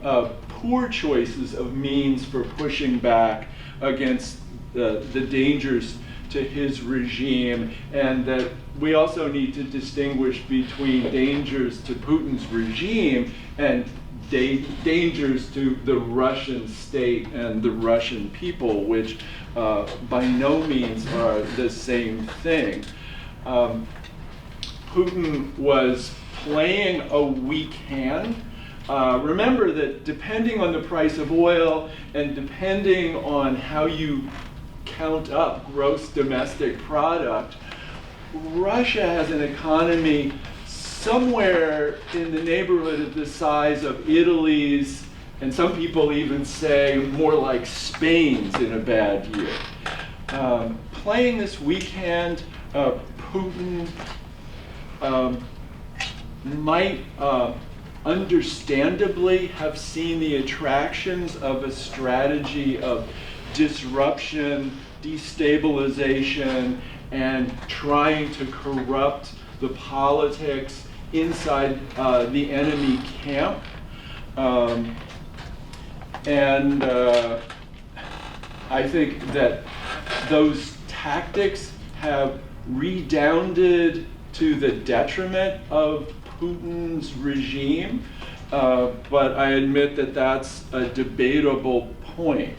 poor choices of means for pushing back against the dangers to his regime, and that we also need to distinguish between dangers to Putin's regime and dangers to the Russian state and the Russian people, which by no means are the same thing. Putin was playing a weak hand. Remember that depending on the price of oil and depending on how you count up gross domestic product, Russia has an economy somewhere in the neighborhood of the size of Italy's, and some people even say more like Spain's in a bad year. Playing this weak hand, Putin might understandably have seen the attractions of a strategy of disruption, destabilization, and trying to corrupt the politics inside the enemy camp. And I think that those tactics have redounded to the detriment of Putin's regime, but I admit that that's a debatable point.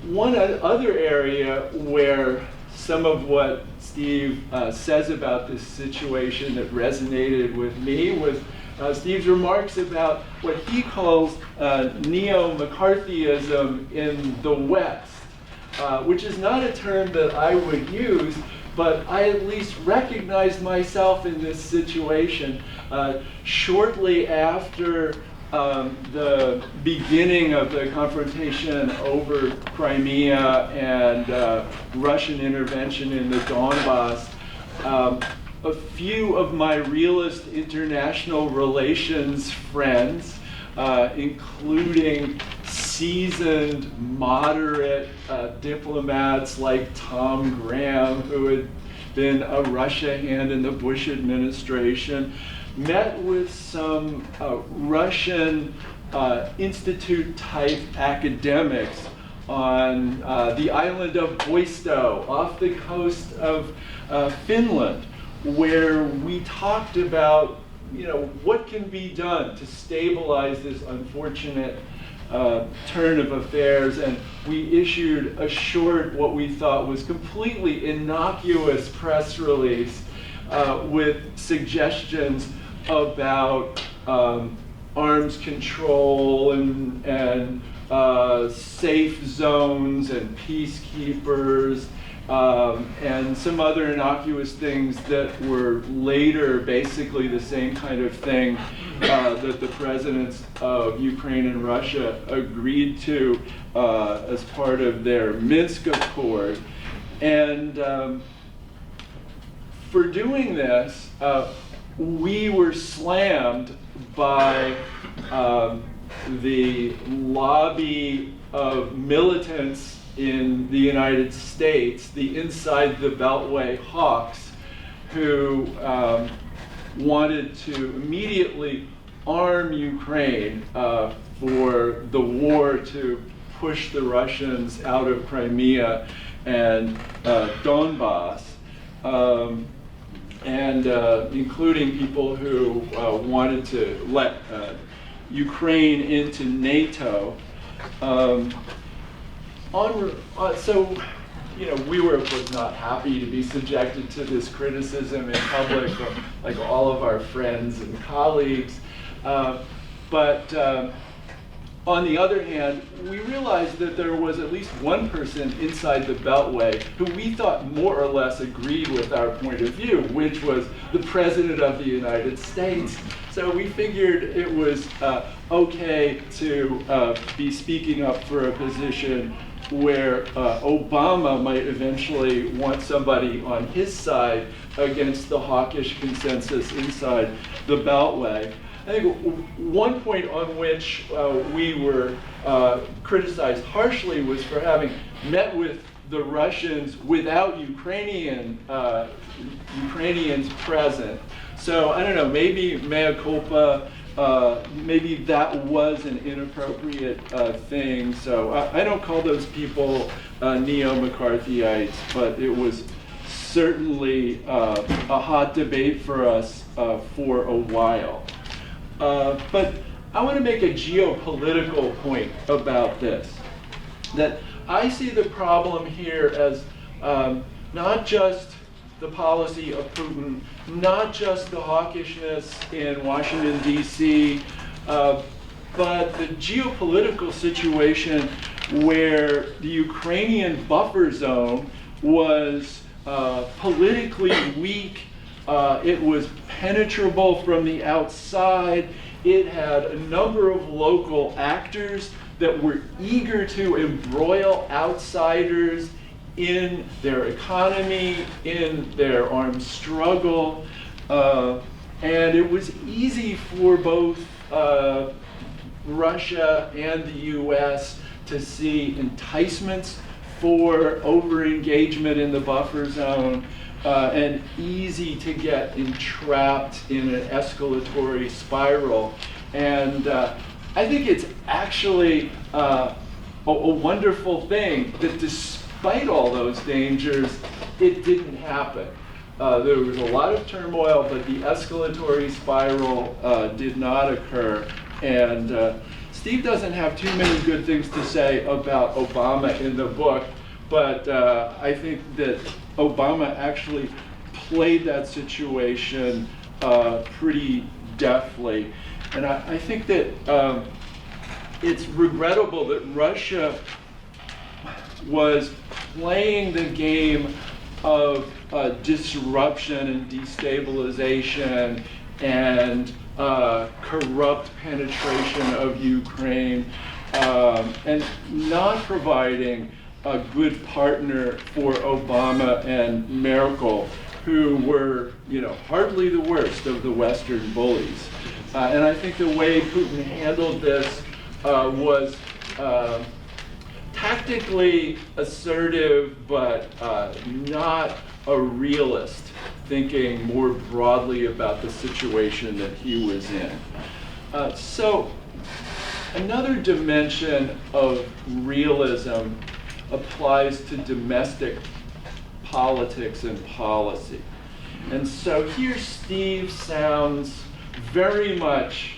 One other area where some of what Steve says about this situation that resonated with me was Steve's remarks about what he calls neo-McCarthyism in the West, which is not a term that I would use, but I at least recognized myself in this situation. Shortly after the beginning of the confrontation over Crimea and Russian intervention in the Donbass, a few of my realist international relations friends, including seasoned, moderate diplomats like Tom Graham, who had been a Russia hand in the Bush administration, met with some Russian institute-type academics on the island of Boisto, off the coast of Finland, where we talked about, what can be done to stabilize this unfortunate turn of affairs, and we issued a short, what we thought was completely innocuous press release with suggestions about arms control and safe zones and peacekeepers and some other innocuous things that were later basically the same kind of thing that the presidents of Ukraine and Russia agreed to as part of their Minsk Accord. And for doing this, we were slammed by the lobby of militants in the United States, the inside the Beltway hawks, who wanted to immediately arm Ukraine for the war to push the Russians out of Crimea and Donbass, and including people who wanted to let Ukraine into NATO. So, we were of course not happy to be subjected to this criticism in public, like all of our friends and colleagues. But on the other hand, we realized that there was at least one person inside the Beltway who we thought more or less agreed with our point of view, which was the President of the United States. So we figured it was okay to be speaking up for a position where Obama might eventually want somebody on his side against the hawkish consensus inside the Beltway. I think one point on which we were criticized harshly was for having met with the Russians without Ukrainians present. So I don't know, maybe mea culpa, maybe that was an inappropriate thing. So I don't call those people neo-McCarthyites, but it was certainly a hot debate for us for a while. But I want to make a geopolitical point about this, that I see the problem here as not just the policy of Putin, not just the hawkishness in Washington, D.C., but the geopolitical situation where the Ukrainian buffer zone was politically weak. It was penetrable from the outside. It had a number of local actors that were eager to embroil outsiders in their economy, in their armed struggle. And it was easy for both Russia and the US to see enticements for over-engagement in the buffer zone, and easy to get entrapped in an escalatory spiral. And I think it's actually a wonderful thing that despite all those dangers, it didn't happen. There was a lot of turmoil, but the escalatory spiral did not occur. And Steve doesn't have too many good things to say about Obama in the book, but I think that Obama actually played that situation pretty deftly. And I think that it's regrettable that Russia was playing the game of disruption and destabilization and corrupt penetration of Ukraine, and not providing a good partner for Obama and Merkel, who were, hardly the worst of the Western bullies. And I think the way Putin handled this was tactically assertive, but not a realist, thinking more broadly about the situation that he was in. So another dimension of realism applies to domestic politics and policy. And so here Steve sounds very much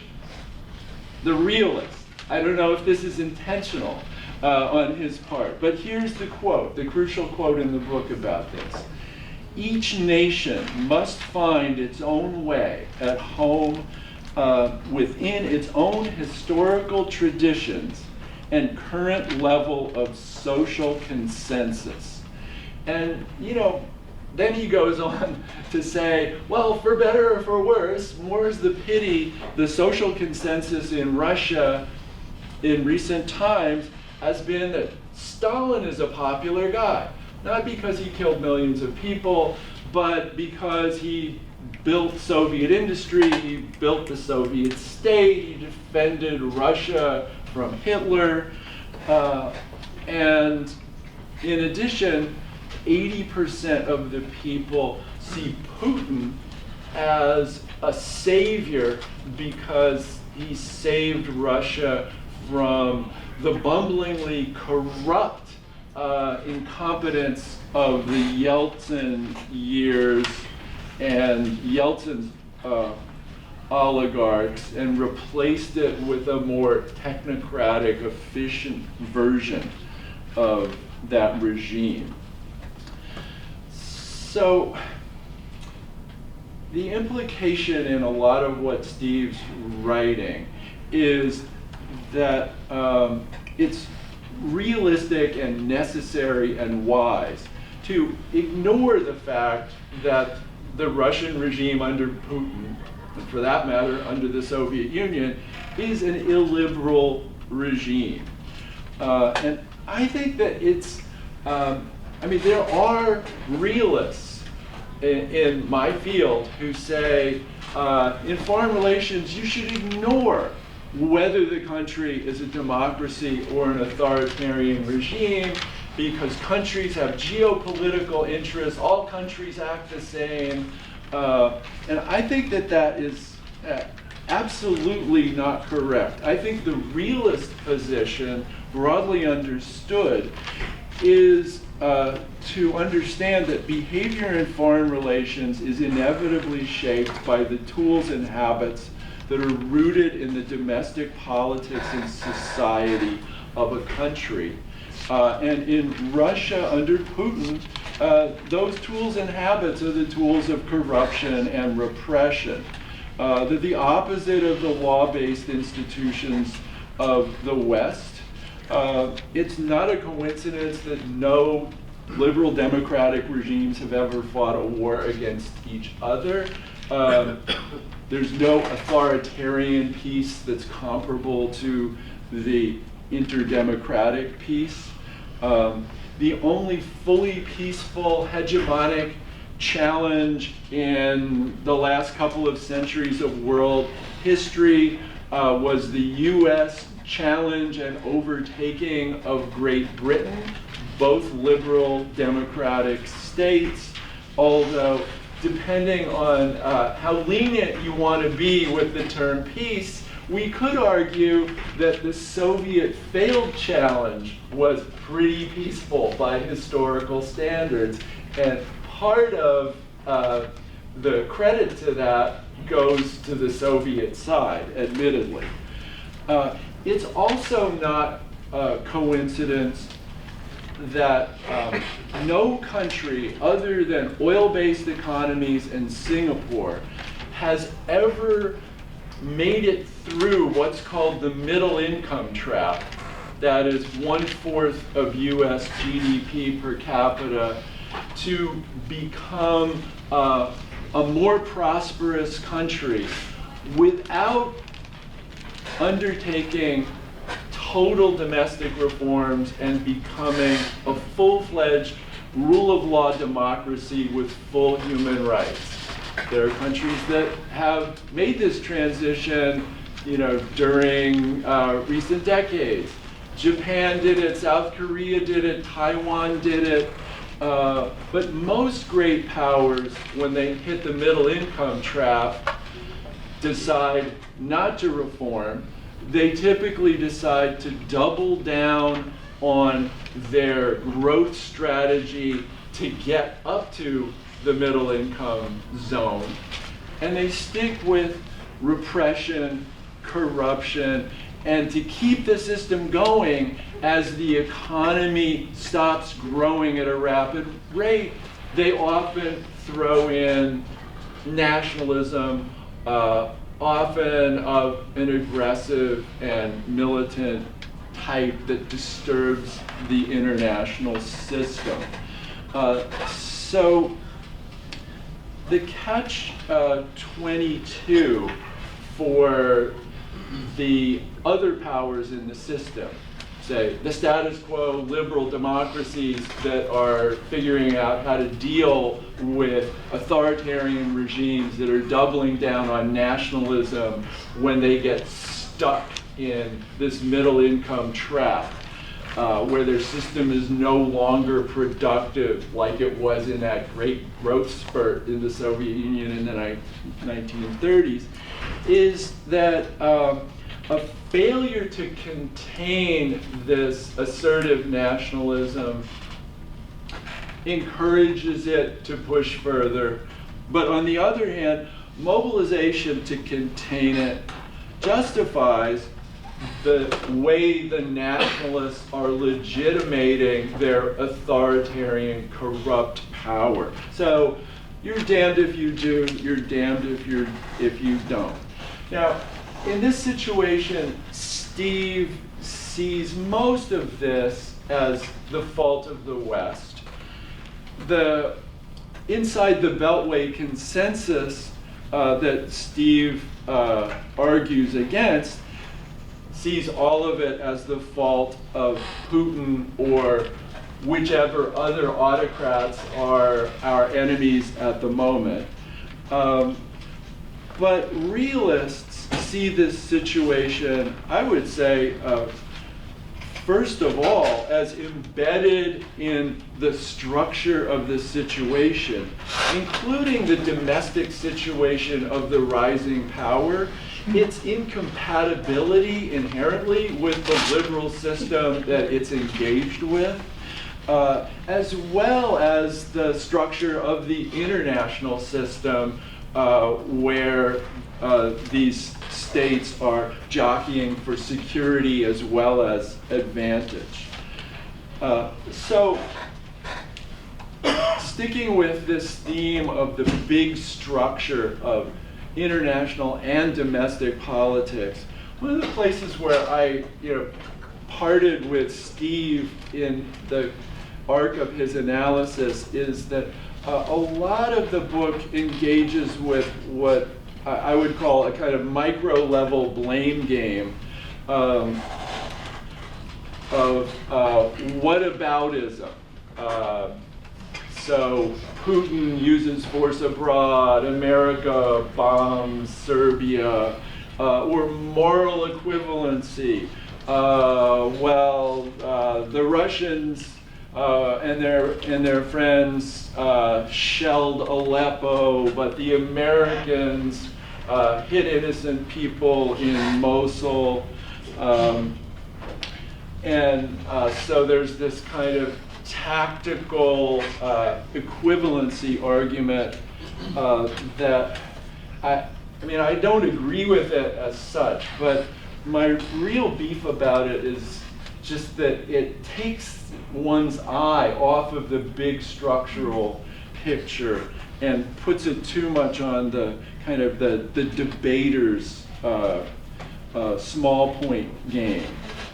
the realist. I don't know if this is intentional on his part, but here's the quote, the crucial quote in the book about this. Each nation must find its own way at home within its own historical traditions and current level of social consensus. And, then he goes on to say, well, for better or for worse, more's the pity, the social consensus in Russia in recent times has been that Stalin is a popular guy. Not because he killed millions of people, but because he built Soviet industry, he built the Soviet state, he defended Russia from Hitler, and in addition, 80% of the people see Putin as a savior because he saved Russia from the bumblingly corrupt incompetence of the Yeltsin years and Yeltsin's oligarchs, and replaced it with a more technocratic, efficient version of that regime. So the implication in a lot of what Steve's writing is that it's realistic and necessary and wise to ignore the fact that the Russian regime under Putin, and for that matter under the Soviet Union, is an illiberal regime. And I think that it's, there are realists in my field who say in foreign relations you should ignore whether the country is a democracy or an authoritarian regime, because countries have geopolitical interests, all countries act the same. And I think that that is absolutely not correct. I think the realist position, broadly understood, is to understand that behavior in foreign relations is inevitably shaped by the tools and habits that are rooted in the domestic politics and society of a country. And in Russia under Putin, those tools and habits are the tools of corruption and repression. They're the opposite of the law-based institutions of the West. It's not a coincidence that no liberal democratic regimes have ever fought a war against each other. There's no authoritarian peace that's comparable to the interdemocratic peace. The only fully peaceful hegemonic challenge in the last couple of centuries of world history was the US challenge and overtaking of Great Britain, both liberal democratic states, although depending on how lenient you want to be with the term peace, we could argue that the Soviet failed challenge was pretty peaceful by historical standards, and part of the credit to that goes to the Soviet side, admittedly. It's also not a coincidence that no country other than oil-based economies and Singapore has ever made it through what's called the middle income trap, that is 1/4 of US GDP per capita, to become a more prosperous country without undertaking total domestic reforms and becoming a full-fledged rule of law democracy with full human rights. There are countries that have made this transition, during recent decades. Japan did it, South Korea did it, Taiwan did it. But most great powers, when they hit the middle income trap, decide not to reform. They typically decide to double down on their growth strategy to get up to the middle income zone. And they stick with repression, corruption, and to keep the system going as the economy stops growing at a rapid rate, they often throw in nationalism, often of an aggressive and militant type that disturbs the international system. So the catch-22 for the other powers in the system, say the status quo liberal democracies that are figuring out how to deal with authoritarian regimes that are doubling down on nationalism when they get stuck in this middle income trap, where their system is no longer productive like it was in that great growth spurt in the Soviet Union in the 1930s, is that a failure to contain this assertive nationalism encourages it to push further. But on the other hand, mobilization to contain it justifies the way the nationalists are legitimating their authoritarian, corrupt power. So you're damned if you do, you're damned if you don't. Now, in this situation, Steve sees most of this as the fault of the West. Inside the Beltway consensus that Steve argues against sees all of it as the fault of Putin or whichever other autocrats are our enemies at the moment. But realists see this situation, I would say, first of all, as embedded in the structure of the situation, including the domestic situation of the rising power, its incompatibility inherently with the liberal system that it's engaged with, as well as the structure of the international system where these states are jockeying for security as well as advantage. So, sticking with this theme of the big structure of international and domestic politics, one of the places where I parted with Steve in the arc of his analysis is that a lot of the book engages with what I would call a kind of micro-level blame game of whataboutism. So Putin uses force abroad, America bombs Serbia, or moral equivalency. The Russians and their friends shelled Aleppo, but the Americans hit innocent people in Mosul. So there's this kind of tactical equivalency argument that I don't agree with it as such, but my real beef about it is just that it takes one's eye off of the big structural picture and puts it too much on the kind of the debater's small point game.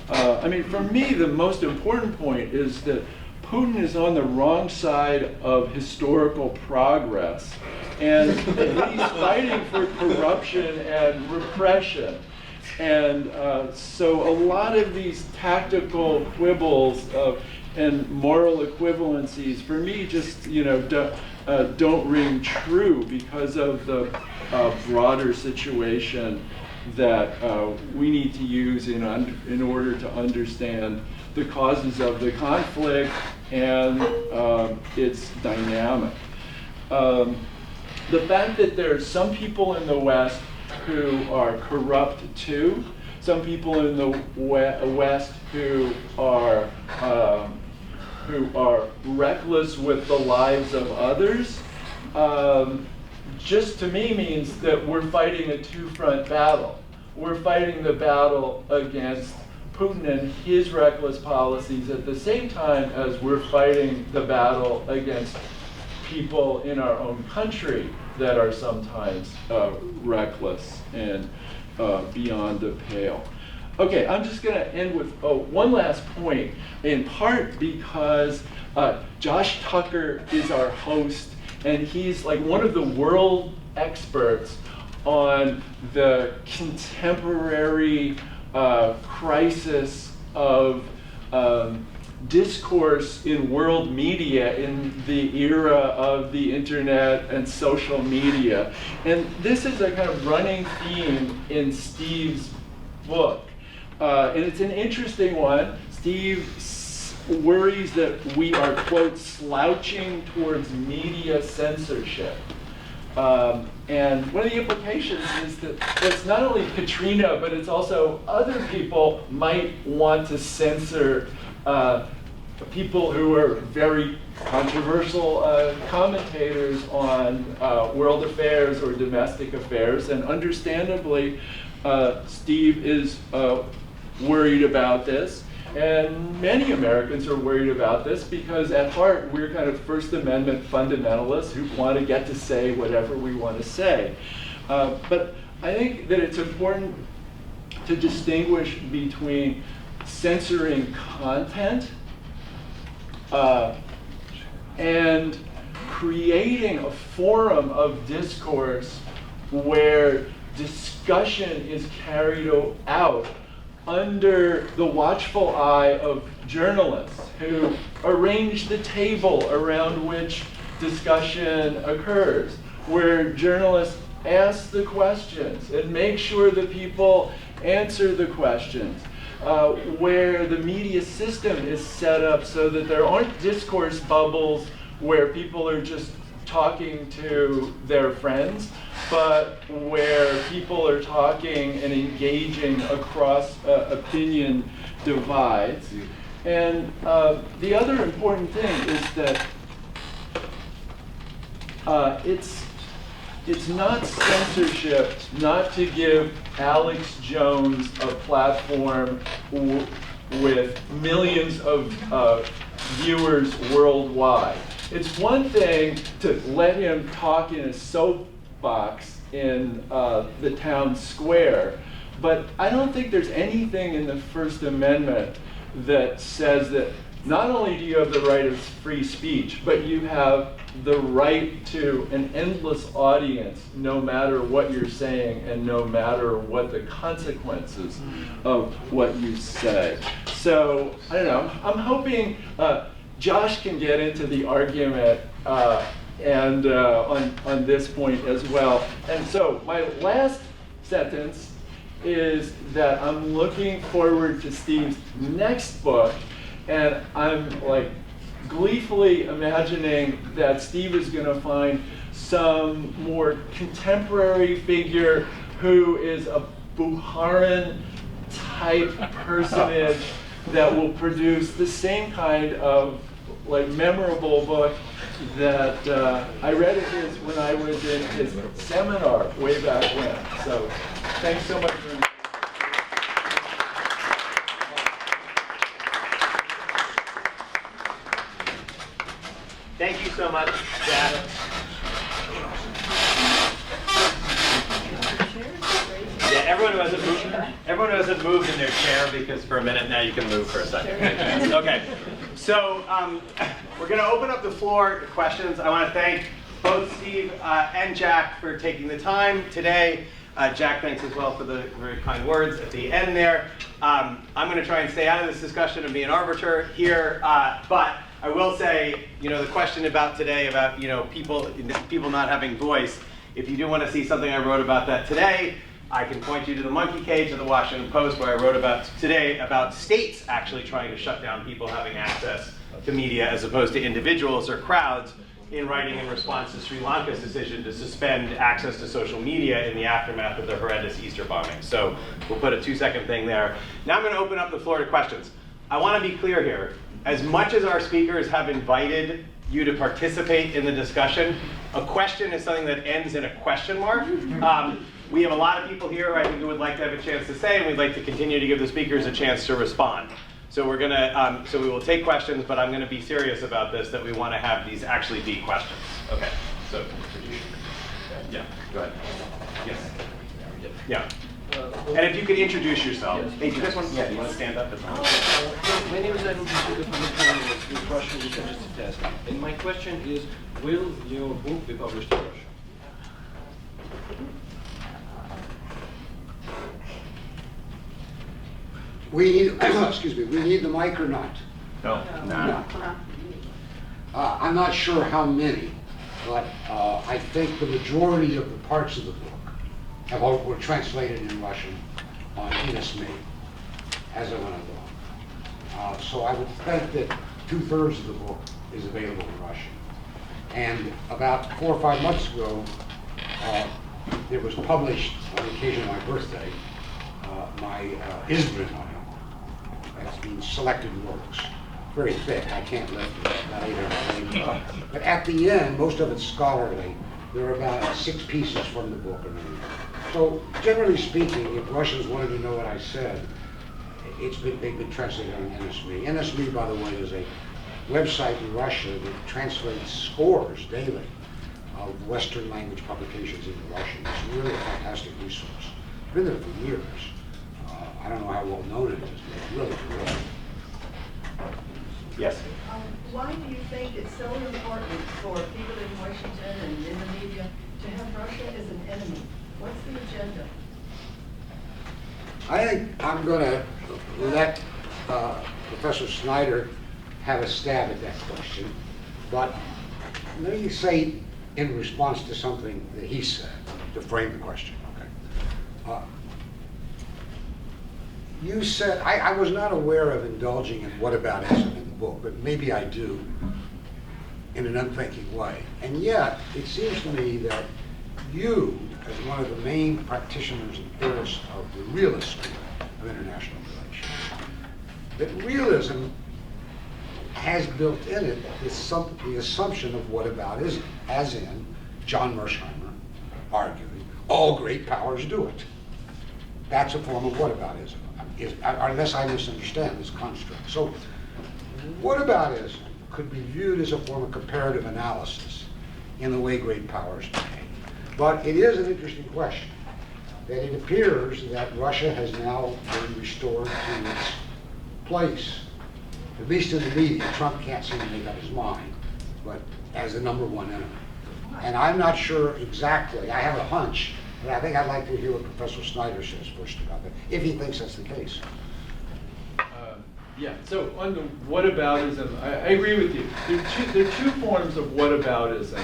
For me, the most important point is that Putin is on the wrong side of historical progress and he's fighting for corruption and repression. And so a lot of these tactical quibbles and moral equivalencies, for me, just don't ring true because of the broader situation that we need to use in order to understand the causes of the conflict and its dynamic. The fact that there are some people in the West who are corrupt too, some people in the West who are reckless with the lives of others, just to me means that we're fighting a two-front battle. We're fighting the battle against Putin and his reckless policies at the same time as we're fighting the battle against people in our own country that are sometimes reckless and beyond the pale. Okay, I'm just going to end with one last point, in part because Josh Tucker is our host, and he's like one of the world experts on the contemporary crisis of discourse in world media in the era of the internet and social media. And this is a kind of running theme in Steve's book. And it's an interesting one. Steve worries that we are, quote, slouching towards media censorship. And one of the implications is that it's not only Katrina, but it's also other people might want to censor people who are very controversial commentators on world affairs or domestic affairs. And understandably, Steve is worried about this. And many Americans are worried about this because at heart, we're kind of First Amendment fundamentalists who want to get to say whatever we want to say. But I think that it's important to distinguish between censoring content and creating a forum of discourse where discussion is carried out under the watchful eye of journalists who arrange the table around which discussion occurs, where journalists ask the questions and make sure that people answer the questions, where the media system is set up so that there aren't discourse bubbles where people are just talking to their friends, but where people are talking and engaging across opinion divides. And the other important thing is that it's not censorship not to give Alex Jones a platform with millions of viewers worldwide. It's one thing to let him talk in a soapbox in the town square, but I don't think there's anything in the First Amendment that says that not only do you have the right of free speech, but you have the right to an endless audience no matter what you're saying and no matter what the consequences of what you say. So, I don't know, I'm hoping Josh can get into the argument and on this point as well. And so my last sentence is that I'm looking forward to Steve's next book, and I'm like gleefully imagining that Steve is going to find some more contemporary figure who is a Bukharin type personage that will produce the same kind of like memorable book that I read of his when I was in his seminar way back when. So thanks so much for Thank you so much, Jack. Yeah, everyone who hasn't moved in their chair, because for a minute now you can move for a second. Okay, so we're going to open up the floor to questions. I want to thank both Steve and Jack for taking the time today. Jack, thanks as well for the very kind words at the end there. I'm going to try and stay out of this discussion and be an arbiter here, but I will say, the question about today about, people not having voice, if you do want to see something I wrote about that today, I can point you to the monkey cage of the Washington Post, where I wrote about today about states actually trying to shut down people having access to media as opposed to individuals or crowds, in writing in response to Sri Lanka's decision to suspend access to social media in the aftermath of the horrendous Easter bombing. So we'll put a 2-second thing there. Now I'm going to open up the floor to questions. I want to be clear here. As much as our speakers have invited you to participate in the discussion, a question is something that ends in a question mark. We have a lot of people here, I think, who would like to have a chance to say, and we'd like to continue to give the speakers a chance to respond. So we're gonna, so we will take questions, but I'm gonna be serious about this, that we want to have these actually be questions. Okay, so, yeah, go ahead. Yes. Yeah. And if you could introduce yourself. Yes. Hey, do you guys want, do you want to stand up? My name is Emeritus of Politics with Russian Research Test. And my question is, will your book be published in Russia? We need, excuse me, we need the mic or not? No. No. I'm not sure how many, but I think the majority of the parts of the book were translated in Russian on me as I went along. So I would think that 2/3 of the book is available in Russian. And about 4 or 5 months ago, there was published, on the occasion of my birthday, my Izbrin on it. That means selected works. Very thick, I can't lift it, about 800 pages. But at the end, most of it's scholarly. There are about 6 pieces from the book. So generally speaking, if Russians wanted to know what I said, they've been translated on NSME. NSME, by the way, is a website in Russia that translates scores daily of Western language publications into Russian. It's really a fantastic resource. It's been there for years. I don't know how well known it is, but it's really terrific. Yes. Why do you think it's so important for people in Washington and in the media to have Russia as an enemy? What's the agenda? I think I'm going to let Professor Snyder have a stab at that question, but let me say in response to something that he said, to frame the question, okay? You said, I was not aware of indulging in whataboutism in the book, but maybe I do in an unthinking way. And yet, it seems to me that you, as one of the main practitioners and theorists of the realist school of international relations, that realism has built in it the assumption of whataboutism, as in John Mersheimer arguing, all great powers do it. That's a form of whataboutism, unless I misunderstand this construct. So whataboutism could be viewed as a form of comparative analysis in the way great powers behave. But it is an interesting question, that it appears that Russia has now been restored to its place, at least in the media. Trump can't seem to make up his mind, but as the #1 enemy. And I'm not sure exactly, I have a hunch, but I think I'd like to hear what Professor Snyder says first about that, if he thinks that's the case. Yeah, so on the whataboutism, I agree with you. There are two forms of whataboutism.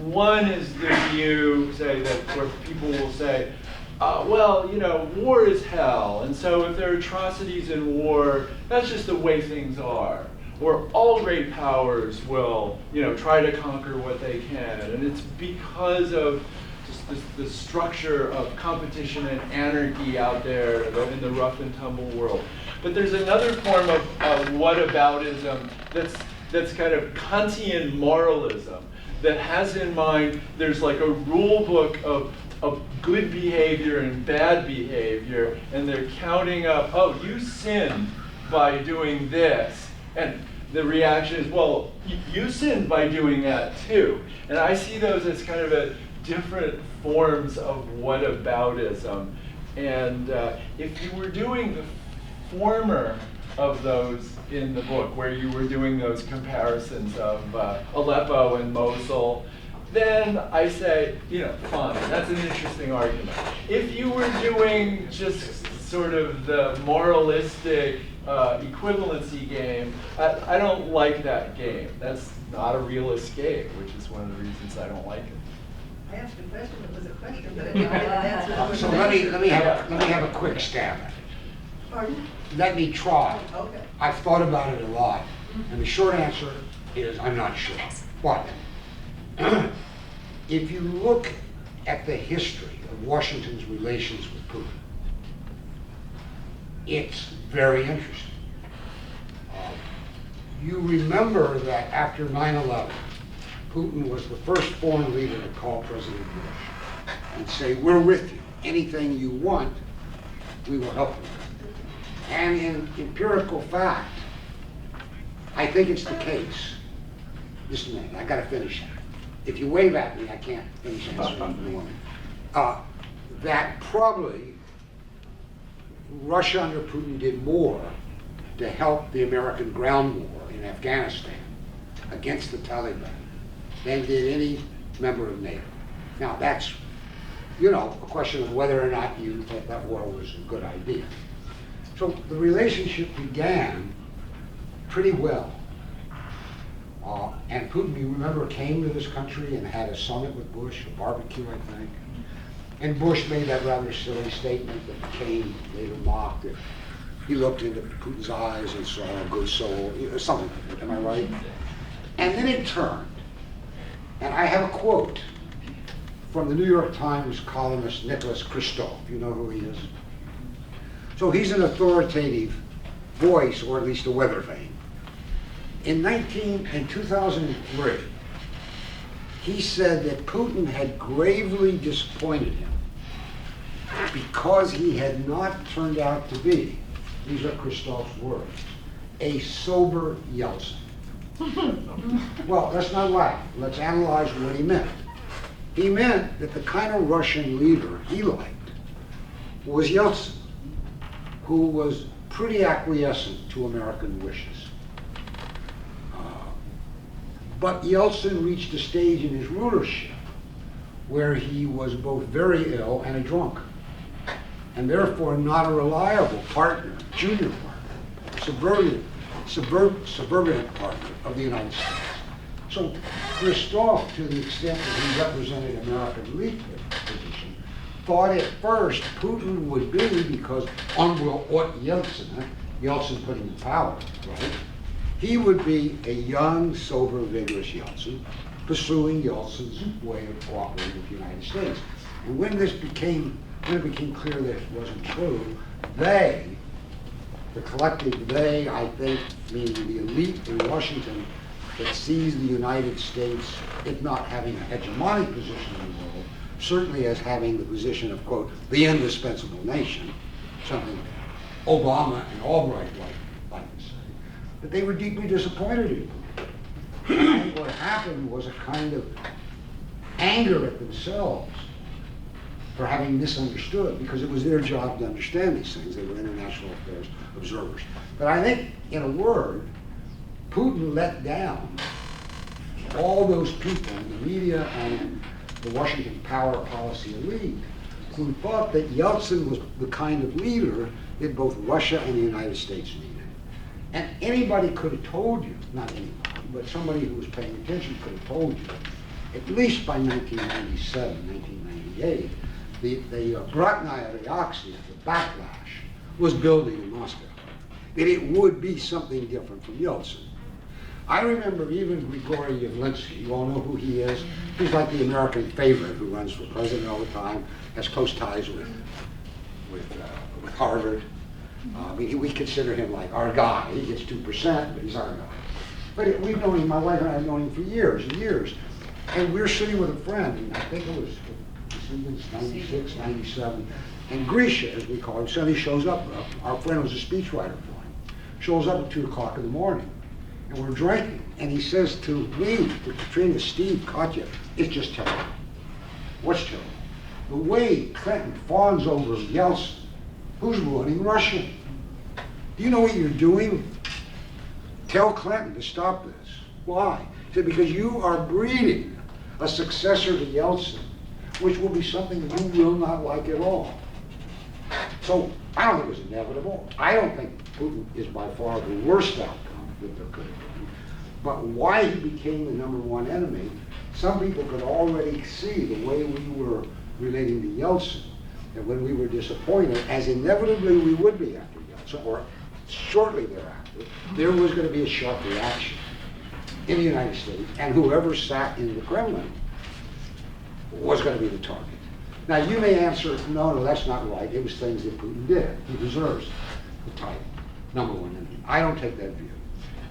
One is the view, say, that where people will say, well, war is hell, and so if there are atrocities in war, that's just the way things are. Or all great powers will, try to conquer what they can, and it's because of just the structure of competition and anarchy out there in the rough and tumble world. But there's another form of whataboutism that's kind of Kantian moralism that has in mind there's like a rule book of good behavior and bad behavior, and they're counting up, oh, you sinned by doing this. And the reaction is, well, you sinned by doing that too. And I see those as kind of a different forms of whataboutism. And if you were doing the former of those in the book, where you were doing those comparisons of Aleppo and Mosul, then I say, fine, that's an interesting argument. If you were doing just sort of the moralistic equivalency game, I don't like that game. That's not a real escape, which is one of the reasons I don't like it. I asked a question, it was a question, but I didn't get an answer. So let me have a quick stab at it. Pardon? Let me try. Okay. I've thought about it a lot, and the short answer is I'm not sure. But if you look at the history of Washington's relations with Putin, it's very interesting. You remember that after 9/11, Putin was the first foreign leader to call President Bush and say, we're with you. Anything you want, we will help you. And in empirical fact, I think it's the case. Just a minute, I gotta finish that. If you wave at me, I can't finish answering. That probably Russia under Putin did more to help the American ground war in Afghanistan against the Taliban than did any member of NATO. Now that's, a question of whether or not you thought that war was a good idea. So the relationship began pretty well. And Putin, you remember, came to this country and had a summit with Bush, a barbecue, I think. And Bush made that rather silly statement that became later mocked. That he looked into Putin's eyes and saw a good soul, something like that, am I right? And then it turned. And I have a quote from the New York Times columnist Nicholas Kristof. You know who he is? So he's an authoritative voice, or at least a weather vane. In 2003, he said that Putin had gravely disappointed him because he had not turned out to be, these are Kristof's words, a sober Yeltsin. Well, let's not laugh. Let's analyze what he meant. He meant that the kind of Russian leader he liked was Yeltsin, who was pretty acquiescent to American wishes. But Yeltsin reached a stage in his rulership where he was both very ill and a drunk, and therefore not a reliable partner, junior partner, subservient partner of the United States. So Kristof, to the extent that he represented American elite position, thought at first Putin would be, because Yeltsin put him in power, right? He would be a young, sober, vigorous Yeltsin, pursuing Yeltsin's way of cooperating with the United States. And when it became clear that it wasn't true, the collective they, I think, meaning the elite in Washington, that sees the United States, if not having a hegemonic position in the world, certainly as having the position of, quote, the indispensable nation, something Obama and Albright like to say, that they were deeply disappointed in. And I think what happened was a kind of anger at themselves for having misunderstood, because it was their job to understand these things. They were international affairs observers. But I think, in a word, Putin let down all those people in the media and the Washington power policy elite who thought that Yeltsin was the kind of leader that both Russia and the United States needed. And anybody could have told you, not anybody, but somebody who was paying attention could have told you, at least by 1997, 1998, the Bratnaya Reaction, the backlash, was building in Moscow. That it would be something different from Yeltsin. I remember even Grigory Yavlinsky, you all know who he is. He's like the American favorite who runs for president all the time, has close ties with Harvard. We consider him like our guy. He gets 2%, but he's our guy. But we've known him, my wife and I have known him for years and years. And we're sitting with a friend, and I think it was 96, 97, and Grisha, as we call him, suddenly shows up. Our friend was a speechwriter for him. Shows up at 2 o'clock in the morning, and we're drinking, and he says to me, to Katrina, Steve, Katya, it's just terrible. What's terrible? The way Clinton fawns over Yeltsin, who's ruining Russia. Do you know what you're doing? Tell Clinton to stop this. Why? He said, because you are breeding a successor to Yeltsin, which will be something you will not like at all. So I don't think it was inevitable. I don't think Putin is by far the worst outcome that there could have been. But why he became the #1 enemy, some people could already see the way we were relating to Yeltsin, and when we were disappointed, as inevitably we would be after Yeltsin, or shortly thereafter, there was going to be a sharp reaction in the United States, and whoever sat in the Kremlin was going to be the target. Now you may answer, no, that's not right. It was things that Putin did. He deserves the title, #1 enemy. I don't take that view.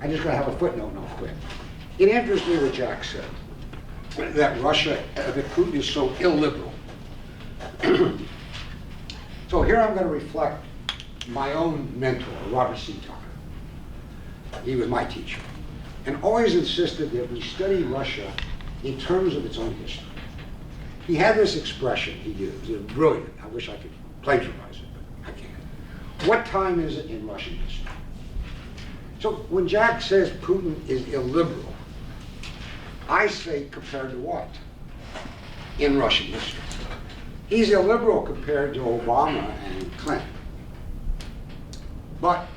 I'm just going to have a footnote and I'll quit. It interests me what Jack said, that that Putin is so illiberal. So here I'm going to reflect my own mentor, Robert C. Tucker. He was my teacher, and always insisted that we study Russia in terms of its own history. He had this expression he used, it was brilliant. I wish I could plagiarize it, but I can't. What time is it in Russian history? So when Jack says Putin is illiberal, I say compared to what in Russian history? He's illiberal compared to Obama and Clinton. But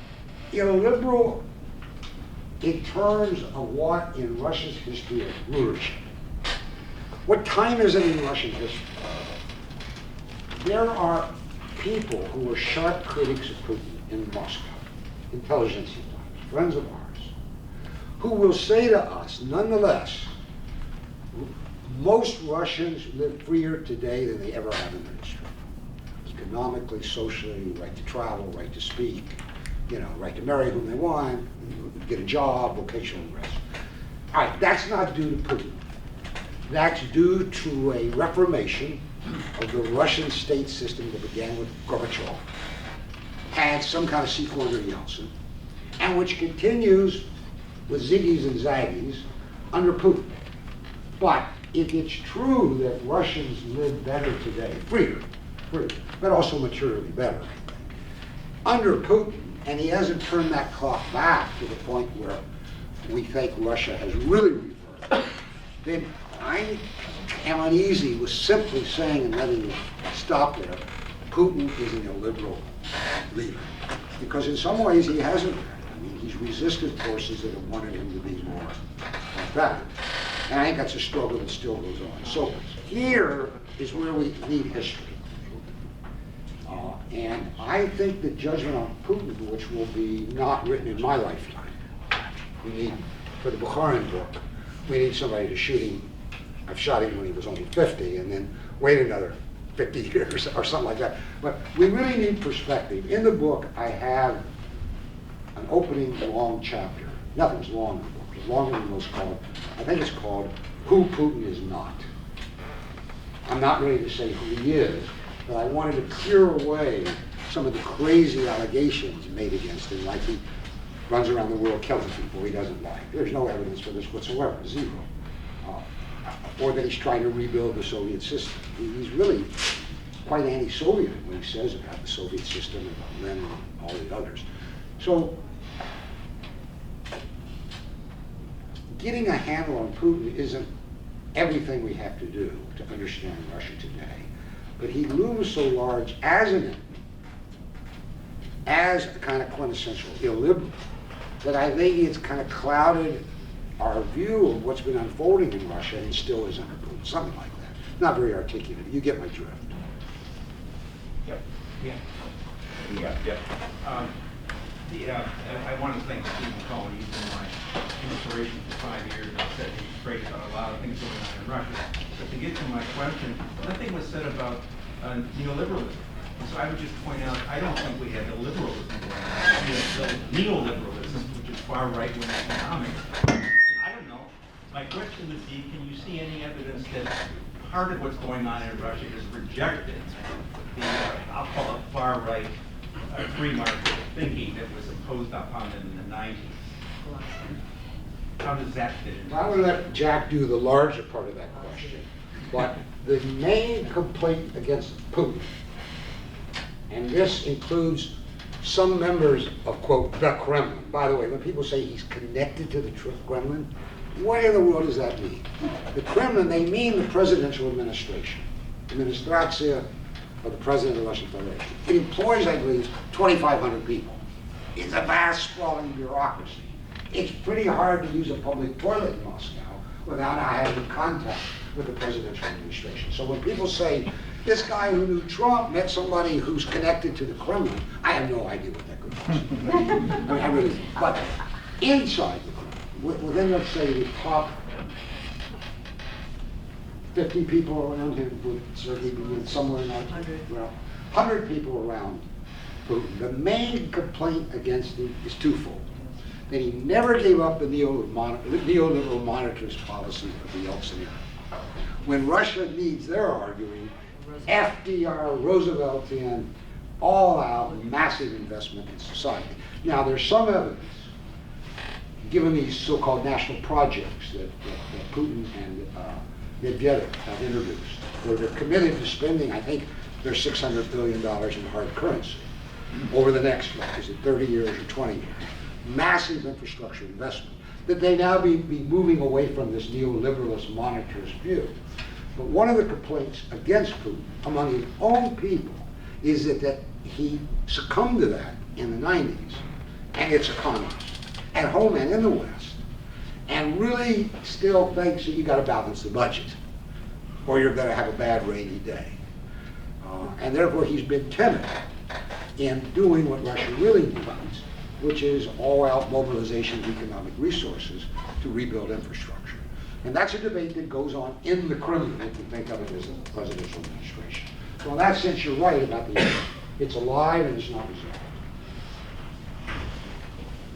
illiberal in terms of what in Russia's history of rulership. What time is it in Russian history? There are people who are sharp critics of Putin in Moscow, intelligentsia types, friends of ours, who will say to us, nonetheless, most Russians live freer today than they ever have in their history. Economically, socially, right to travel, right to speak, right to marry whom they want, get a job, vocational rest. All right, that's not due to Putin. That's due to a reformation of the Russian state system that began with Gorbachev, had some kind of sequel under Yeltsin, and which continues with ziggies and zaggies under Putin. But if it's true that Russians live better today, freer, but also materially better, under Putin, and he hasn't turned that clock back to the point where we think Russia has really reversed, then I am uneasy with simply saying and letting it stop there, Putin is an illiberal leader. Because in some ways he hasn't been. I mean, he's resisted forces that have wanted him to be more like that. And I think that's a struggle that still goes on. So here is where we need history. And I think the judgment on Putin, which will be not written in my lifetime, we need, for the Bukharin book, we need somebody to shoot him. I've shot him when he was only 50, and then wait another 50 years or something like that. But we really need perspective. In the book, I have an opening long chapter. Nothing's long in the book. It's longer than most called. I think it's called Who Putin Is Not. I'm not ready to say who he is, but I wanted to clear away some of the crazy allegations made against him, like he runs around the world killing people he doesn't like. There's no evidence for this whatsoever, zero. Or that he's trying to rebuild the Soviet system. He's really quite anti-Soviet when he says about the Soviet system and about Lenin and all the others. So, getting a handle on Putin isn't everything we have to do to understand Russia today. But he looms so large as an enemy, as a kind of quintessential illiberal, that I think it's kind of clouded our view of what's been unfolding in Russia and still is under Putin, something like that. Not very articulate. You get my drift. Yep. I want to thank Stephen Cohen. He's been my inspiration for 5 years. I've said he's great about a lot of things going on in Russia. But to get to my question, nothing was said about neoliberalism. So I would just point out, I don't think we have illiberalism going on. We have neoliberalism, which is far right-wing economics. I don't know. My question would be, can you see any evidence that part of what's going on in Russia is rejected the, I'll call it far-right free market thinking that was imposed upon them in the 90s? How does that fit in? I'm going to let Jack do the larger part of that question. But the main complaint against Putin, and this includes some members of, quote, the Kremlin. By the way, when people say he's connected to the Kremlin, What in the world does that mean? The Kremlin, they mean the presidential administration, administratia of the President of the Russian Federation. It employs, I believe, 2,500 people. It's a vast, sprawling bureaucracy. It's pretty hard to use a public toilet in Moscow without having contact with the presidential administration. So when people say, this guy who knew Trump met somebody who's connected to the Kremlin, I have no idea what that could possibly be. I mean, I really do. But inside the Kremlin, within, let's say, the top 50 people around him, would certainly be somewhere in that, 100 people around Putin. The main complaint against him is twofold. That he never gave up the neoliberal monetarist policy of the Yeltsin era. When Russia needs, they're arguing, FDR, Rooseveltian, all-out massive investment in society. Now, there's some evidence, given these so-called national projects that Putin and Medvedev have introduced, where they're committed to spending, I think, their $600 billion in hard currency over the next, is it 30 years or 20 years? Massive infrastructure investment, that they now be moving away from this neoliberalist monetarist view. But one of the complaints against Putin among his own people is that he succumbed to that in the 90s, and its economists, at home and in the West, and really still thinks that you got to balance the budget, or you're going to have a bad rainy day. And therefore he's been timid in doing what Russia really needs, which is all-out mobilization of economic resources to rebuild infrastructure. And that's a debate that goes on in the Kremlin, if you think of it as a presidential administration. So in that sense, you're right about the issue. It's alive and it's not resolved.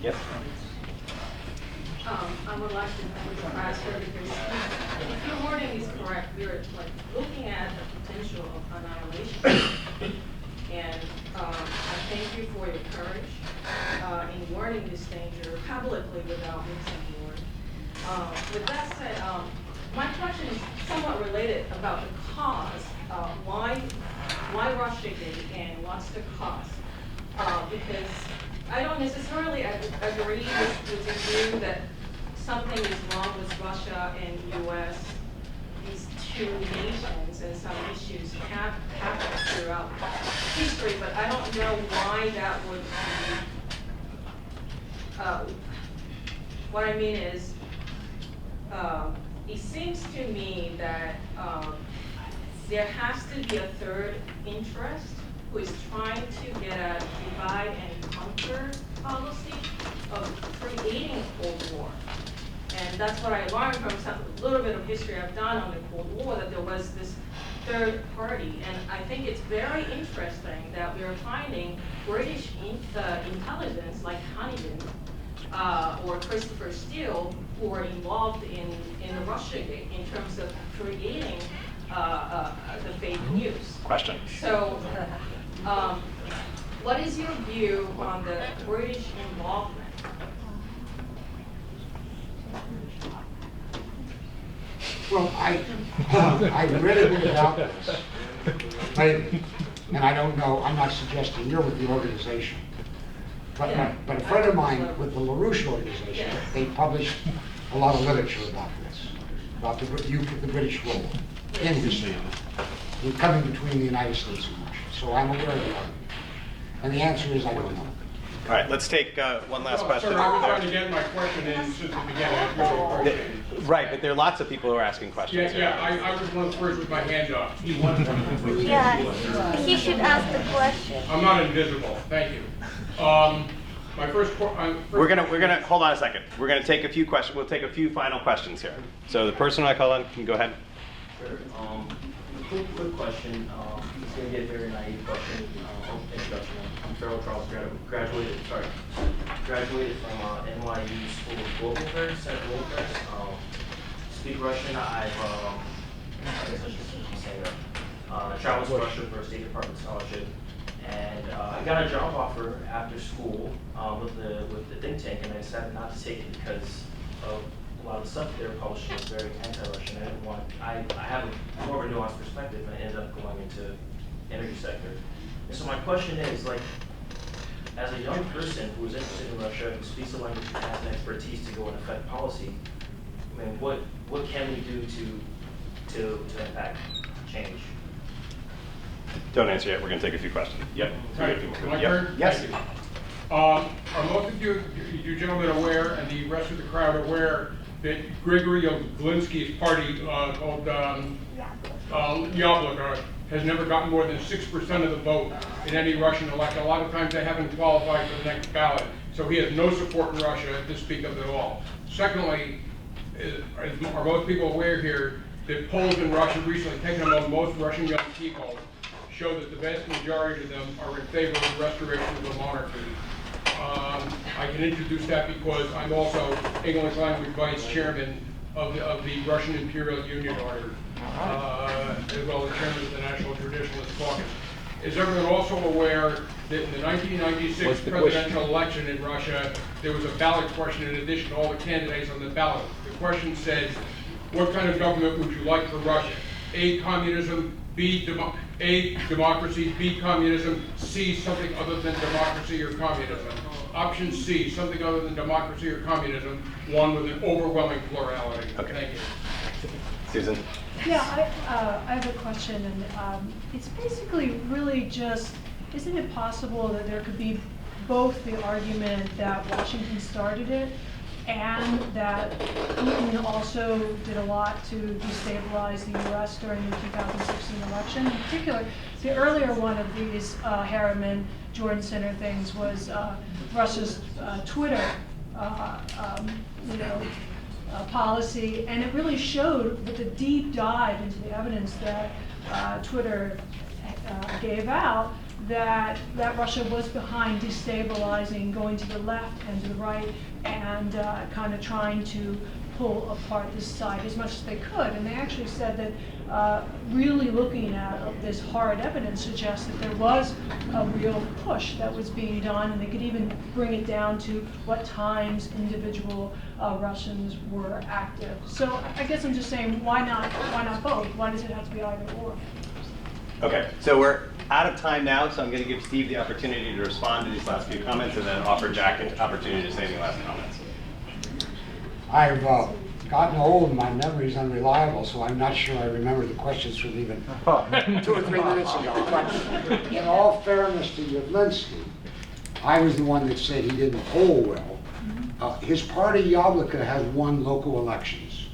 Yes. I would like to ask her because if your wording is correct, we're like looking at the potential of annihilation. And I thank you for your courage in warning this danger publicly without mixing words. With that said, my question is somewhat related about the cause. Why Russiagate and what's the cause? Because I don't necessarily agree with the view that something is wrong with Russia and the U.S. These two nations and some issues have happened throughout history, but I don't know why that would be. What I mean is, it seems to me that there has to be a third interest who is trying to get a divide and conquer policy of creating a Cold War. And that's what I learned from a little bit of history I've done on the Cold War, that there was this third party. And I think it's very interesting that we are finding British intelligence like Huntington or Christopher Steele who are involved in the Russiagate in terms of creating the fake news. Question. So, what is your view on the British involvement? Well, I've read a bit about this, and I don't know, I'm not suggesting you're with the organization. But a friend of mine with the LaRouche organization, they published a lot of literature about this, about the British role in history, coming between the United States and Russia. So I'm aware of the argument. And the answer is I don't know. All right, let's take one last question. Sir, I was trying to get my question in since the beginning. I really appreciate it. Right, but there are lots of people who are asking questions. Yeah, I was one of the first with my hand up. Yeah, he should ask the question. I'm not invisible. Thank you. My first We're gonna hold on a second. We're gonna take a few questions. We'll take a few final questions here. So the person I call on can go ahead. Sure. Quick question. It's going to be a very naive question. Introduction. I'm Peril Charles. Graduated from NYU School of Global Affairs, Central Affairs. Speak Russian. I guess I should say that. Traveled to Russia for a State Department scholarship, and I got a job offer after school with the think tank, and I decided not to take it because of a lot of the stuff they were publishing was very anti-Russian. I have a more of a nuanced perspective, and I ended up going into energy sector. And so my question is, like, as a young person who is interested in Russia, who speaks the language and has an expertise to go and affect policy, I mean, what can we do to impact change? Don't answer yet. We're going to take a few questions. Yep. Hi, my Yep. turn? Yes. Thank you. Are most of you gentlemen aware, and the rest of the crowd aware, that Grigory Yavlinsky's party called Yabloko has never gotten more than 6% of the vote in any Russian election? A lot of times they haven't qualified for the next ballot. So he has no support in Russia to speak of at all. Secondly, are most people aware here that polls in Russia recently taken among most Russian young people show that the vast majority of them are in favor of the restoration of the monarchy? I can introduce that because I'm also English language vice chairman of the Russian Imperial Union Order, as well as chairman of the National Traditionalist Caucus. Is everyone also aware that in the 1996 presidential election in Russia, there was a ballot question in addition to all the candidates on the ballot? The question said, what kind of government would you like for Russia? A, communism, B, democracy, B, communism, C, something other than democracy or communism. Option C, something other than democracy or communism, one with an overwhelming plurality. Okay. Thank you. Susan? Yeah, I have a question, and it's basically really just, isn't it possible that there could be both the argument that Washington started it and that Putin also did a lot to destabilize the U.S. during the 2016 election? In particular, the earlier one of these Harriman Jordan Center things was Russia's Twitter, policy, and it really showed with a deep dive into the evidence that Twitter gave out that Russia was behind destabilizing, going to the left and to the right, and kind of trying to pull apart this side as much as they could. And they actually said that really looking at this hard evidence suggests that there was a real push that was being done, and they could even bring it down to what times individual Russians were active. So I guess I'm just saying, why not both? Why does it have to be either or? Okay, so we're out of time now, so I'm going to give Steve the opportunity to respond to these last few comments and then offer Jack an opportunity to say any last comments. I've gotten old and my memory's unreliable, so I'm not sure I remember the questions from even 2 or 3 minutes ago. But in all fairness to Yavlinsky, I was the one that said he didn't poll well. His party, Yabloko, has won local elections.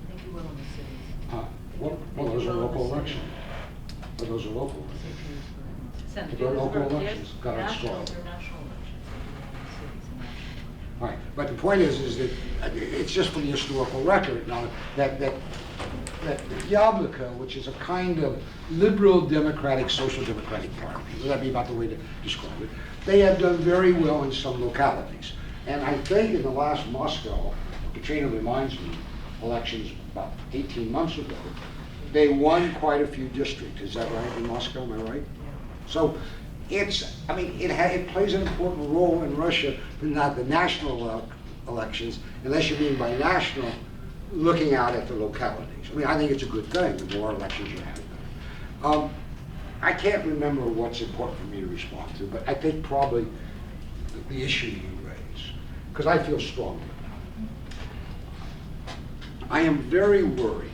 I think you went on the cities. Well, those are local elections. But those are local elections. They're local elections. Got it strong. Right, but the point is that it's just for the historical record now that Yabloko, which is a kind of liberal democratic, social democratic party, that'd be about the way to describe it, they have done very well in some localities. And I think in the last Moscow, Katrina reminds me, elections about 18 months ago, they won quite a few districts. Is that right, in Moscow, am I right? So it plays an important role in Russia, but not the national elections, unless you mean by national, looking out at the localities. I mean, I think it's a good thing, the more elections you have. I can't remember what's important for me to respond to, but I think probably the issue you raise, because I feel strongly about it. I am very worried,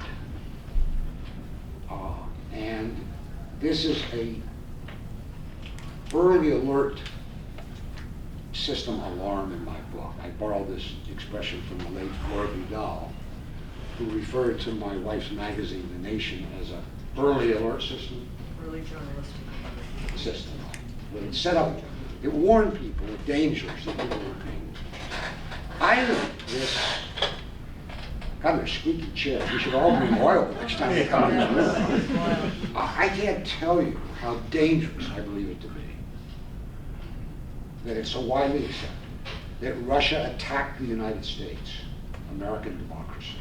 and this is a early alert system alarm in my book. I borrowed this expression from the late Gore Vidal, who referred to my wife's magazine, The Nation, as an early alert system. Early journalistic System. When it's set up, it warned people of dangers that people were in. I think this, God, they're squeaky chairs. We should all bring oil next time we come in the room. I can't tell you how dangerous I believe it to be. That it's so widely accepted that Russia attacked the United States, American democracy,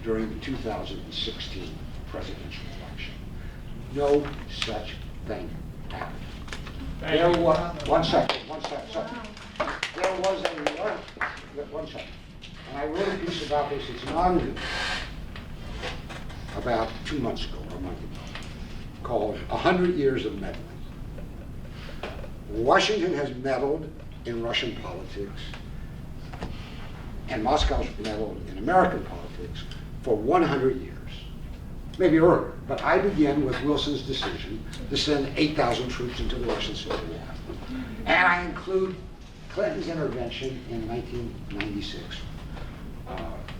during the 2016 presidential election. No such thing happened. There was, one second. There was one second. And I wrote a piece about this, it's non-new, about 2 months ago, or a month ago, called 100 Years of Meddling. Washington has meddled in Russian politics, and Moscow's meddled in American politics politics for 100 years, maybe earlier. But I begin with Wilson's decision to send 8,000 troops into the Russian Civil War. And I include Clinton's intervention in 1996,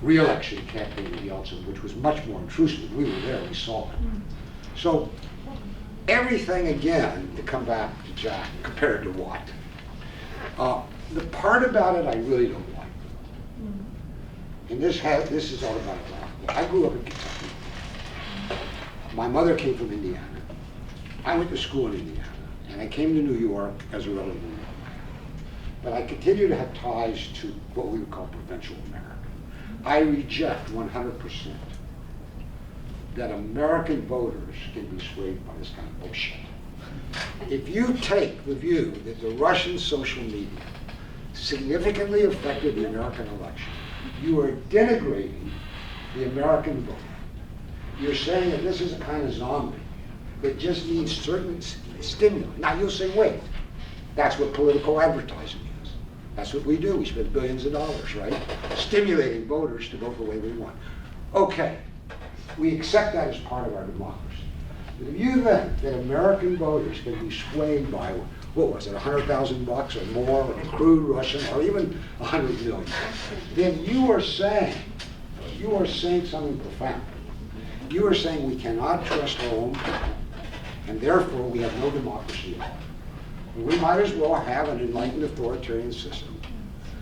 re-election campaign of Yeltsin, which was much more intrusive. We were there, we saw it. So everything, again, to come back to Jack, compared to what? The part about it I really don't like. And this is autobiographical. I grew up in Kentucky. My mother came from Indiana. I went to school in Indiana, and I came to New York as a relatively young man. But I continue to have ties to what we would call provincial America. I reject 100% that American voters can be swayed by this kind of bullshit. If you take the view that the Russian social media significantly affected the American election, you are denigrating the American vote. You're saying that this is a kind of zombie that just needs certain stimuli. Now you'll say, wait, that's what political advertising is. That's what we do. We spend billions of dollars, right? Stimulating voters to vote the way we want. Okay, we accept that as part of our democracy. But if you think that American voters can be swayed by, what was it, $100,000 or more, or a crude Russian, or even 100 million, then you are saying something profound. You are saying we cannot trust our own people, and therefore we have no democracy at all. We might as well have an enlightened authoritarian system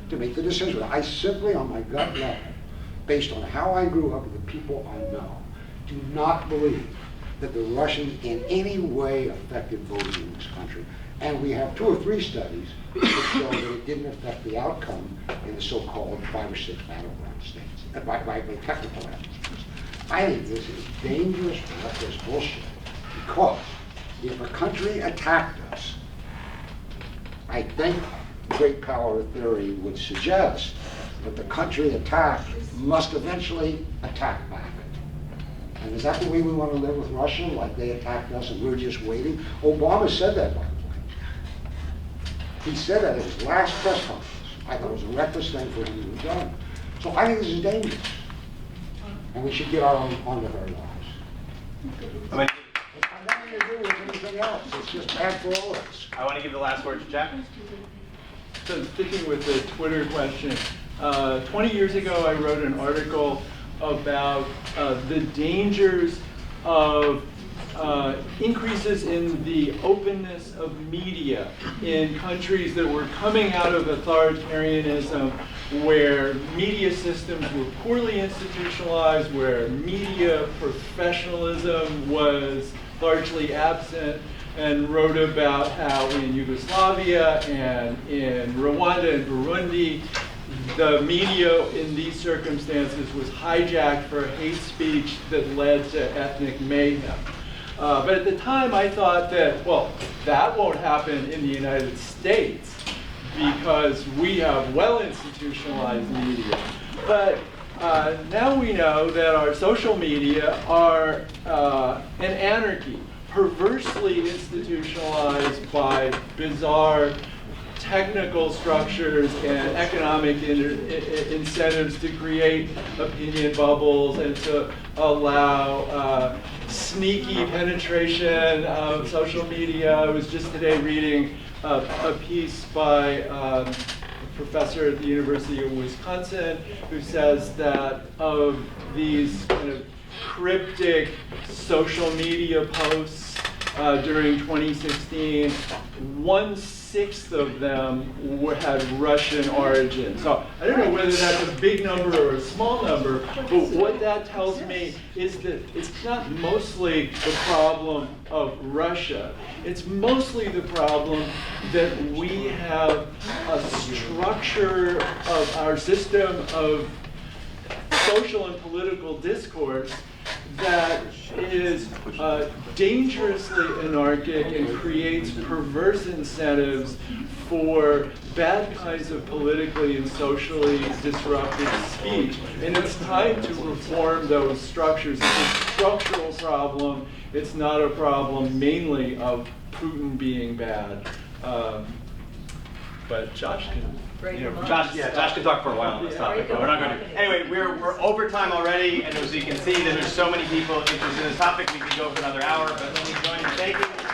to make the decision. I simply, on my gut level, based on how I grew up with the people I know, do not believe that the Russians in any way affected voting in this country. And we have 2 or 3 studies that show that it didn't affect the outcome in the so-called 5 or 6 battleground states, by technical evidence. I think this is dangerous leftist bullshit, because if a country attacked us, I think great power theory would suggest that the country attacked must eventually attack back. And is that the way we want to live with Russia, like they attacked us and we're just waiting? Obama said that, by the way. He said that at his last press conference. I thought it was a reckless thing for him to have done. So I think this is dangerous. And we should get on with our lives. I mean, It's got nothing to do with anything else. It's just bad for all of us. I want to give the last word to Jack. So sticking with the Twitter question, 20 years ago I wrote an article about the dangers of increases in the openness of media in countries that were coming out of authoritarianism, where media systems were poorly institutionalized, where media professionalism was largely absent, and wrote about how in Yugoslavia and in Rwanda and Burundi, the media in these circumstances was hijacked for hate speech that led to ethnic mayhem. But at the time I thought that, well, that won't happen in the United States because we have well-institutionalized media. But now we know that our social media are an anarchy, perversely institutionalized by bizarre technical structures and economic incentives to create opinion bubbles and to allow sneaky penetration of social media. I was just today reading a piece by a professor at the University of Wisconsin who says that of these kind of cryptic social media posts during 2016, 1/6 of them had Russian origin. So I don't know whether that's a big number or a small number, but what that tells me is that it's not mostly the problem of Russia. It's mostly the problem that we have a structure of our system of social and political discourse that is dangerously anarchic and creates perverse incentives for bad kinds of politically and socially disruptive speech. And it's time to reform those structures. It's a structural problem. It's not a problem mainly of Putin being bad. But Josh can break them up. Josh can talk for a while on this topic, but we're not going to. Anyway, we're over time already, and as you can see, that there's so many people interested in this topic, we could go for another hour, but let me join in thanking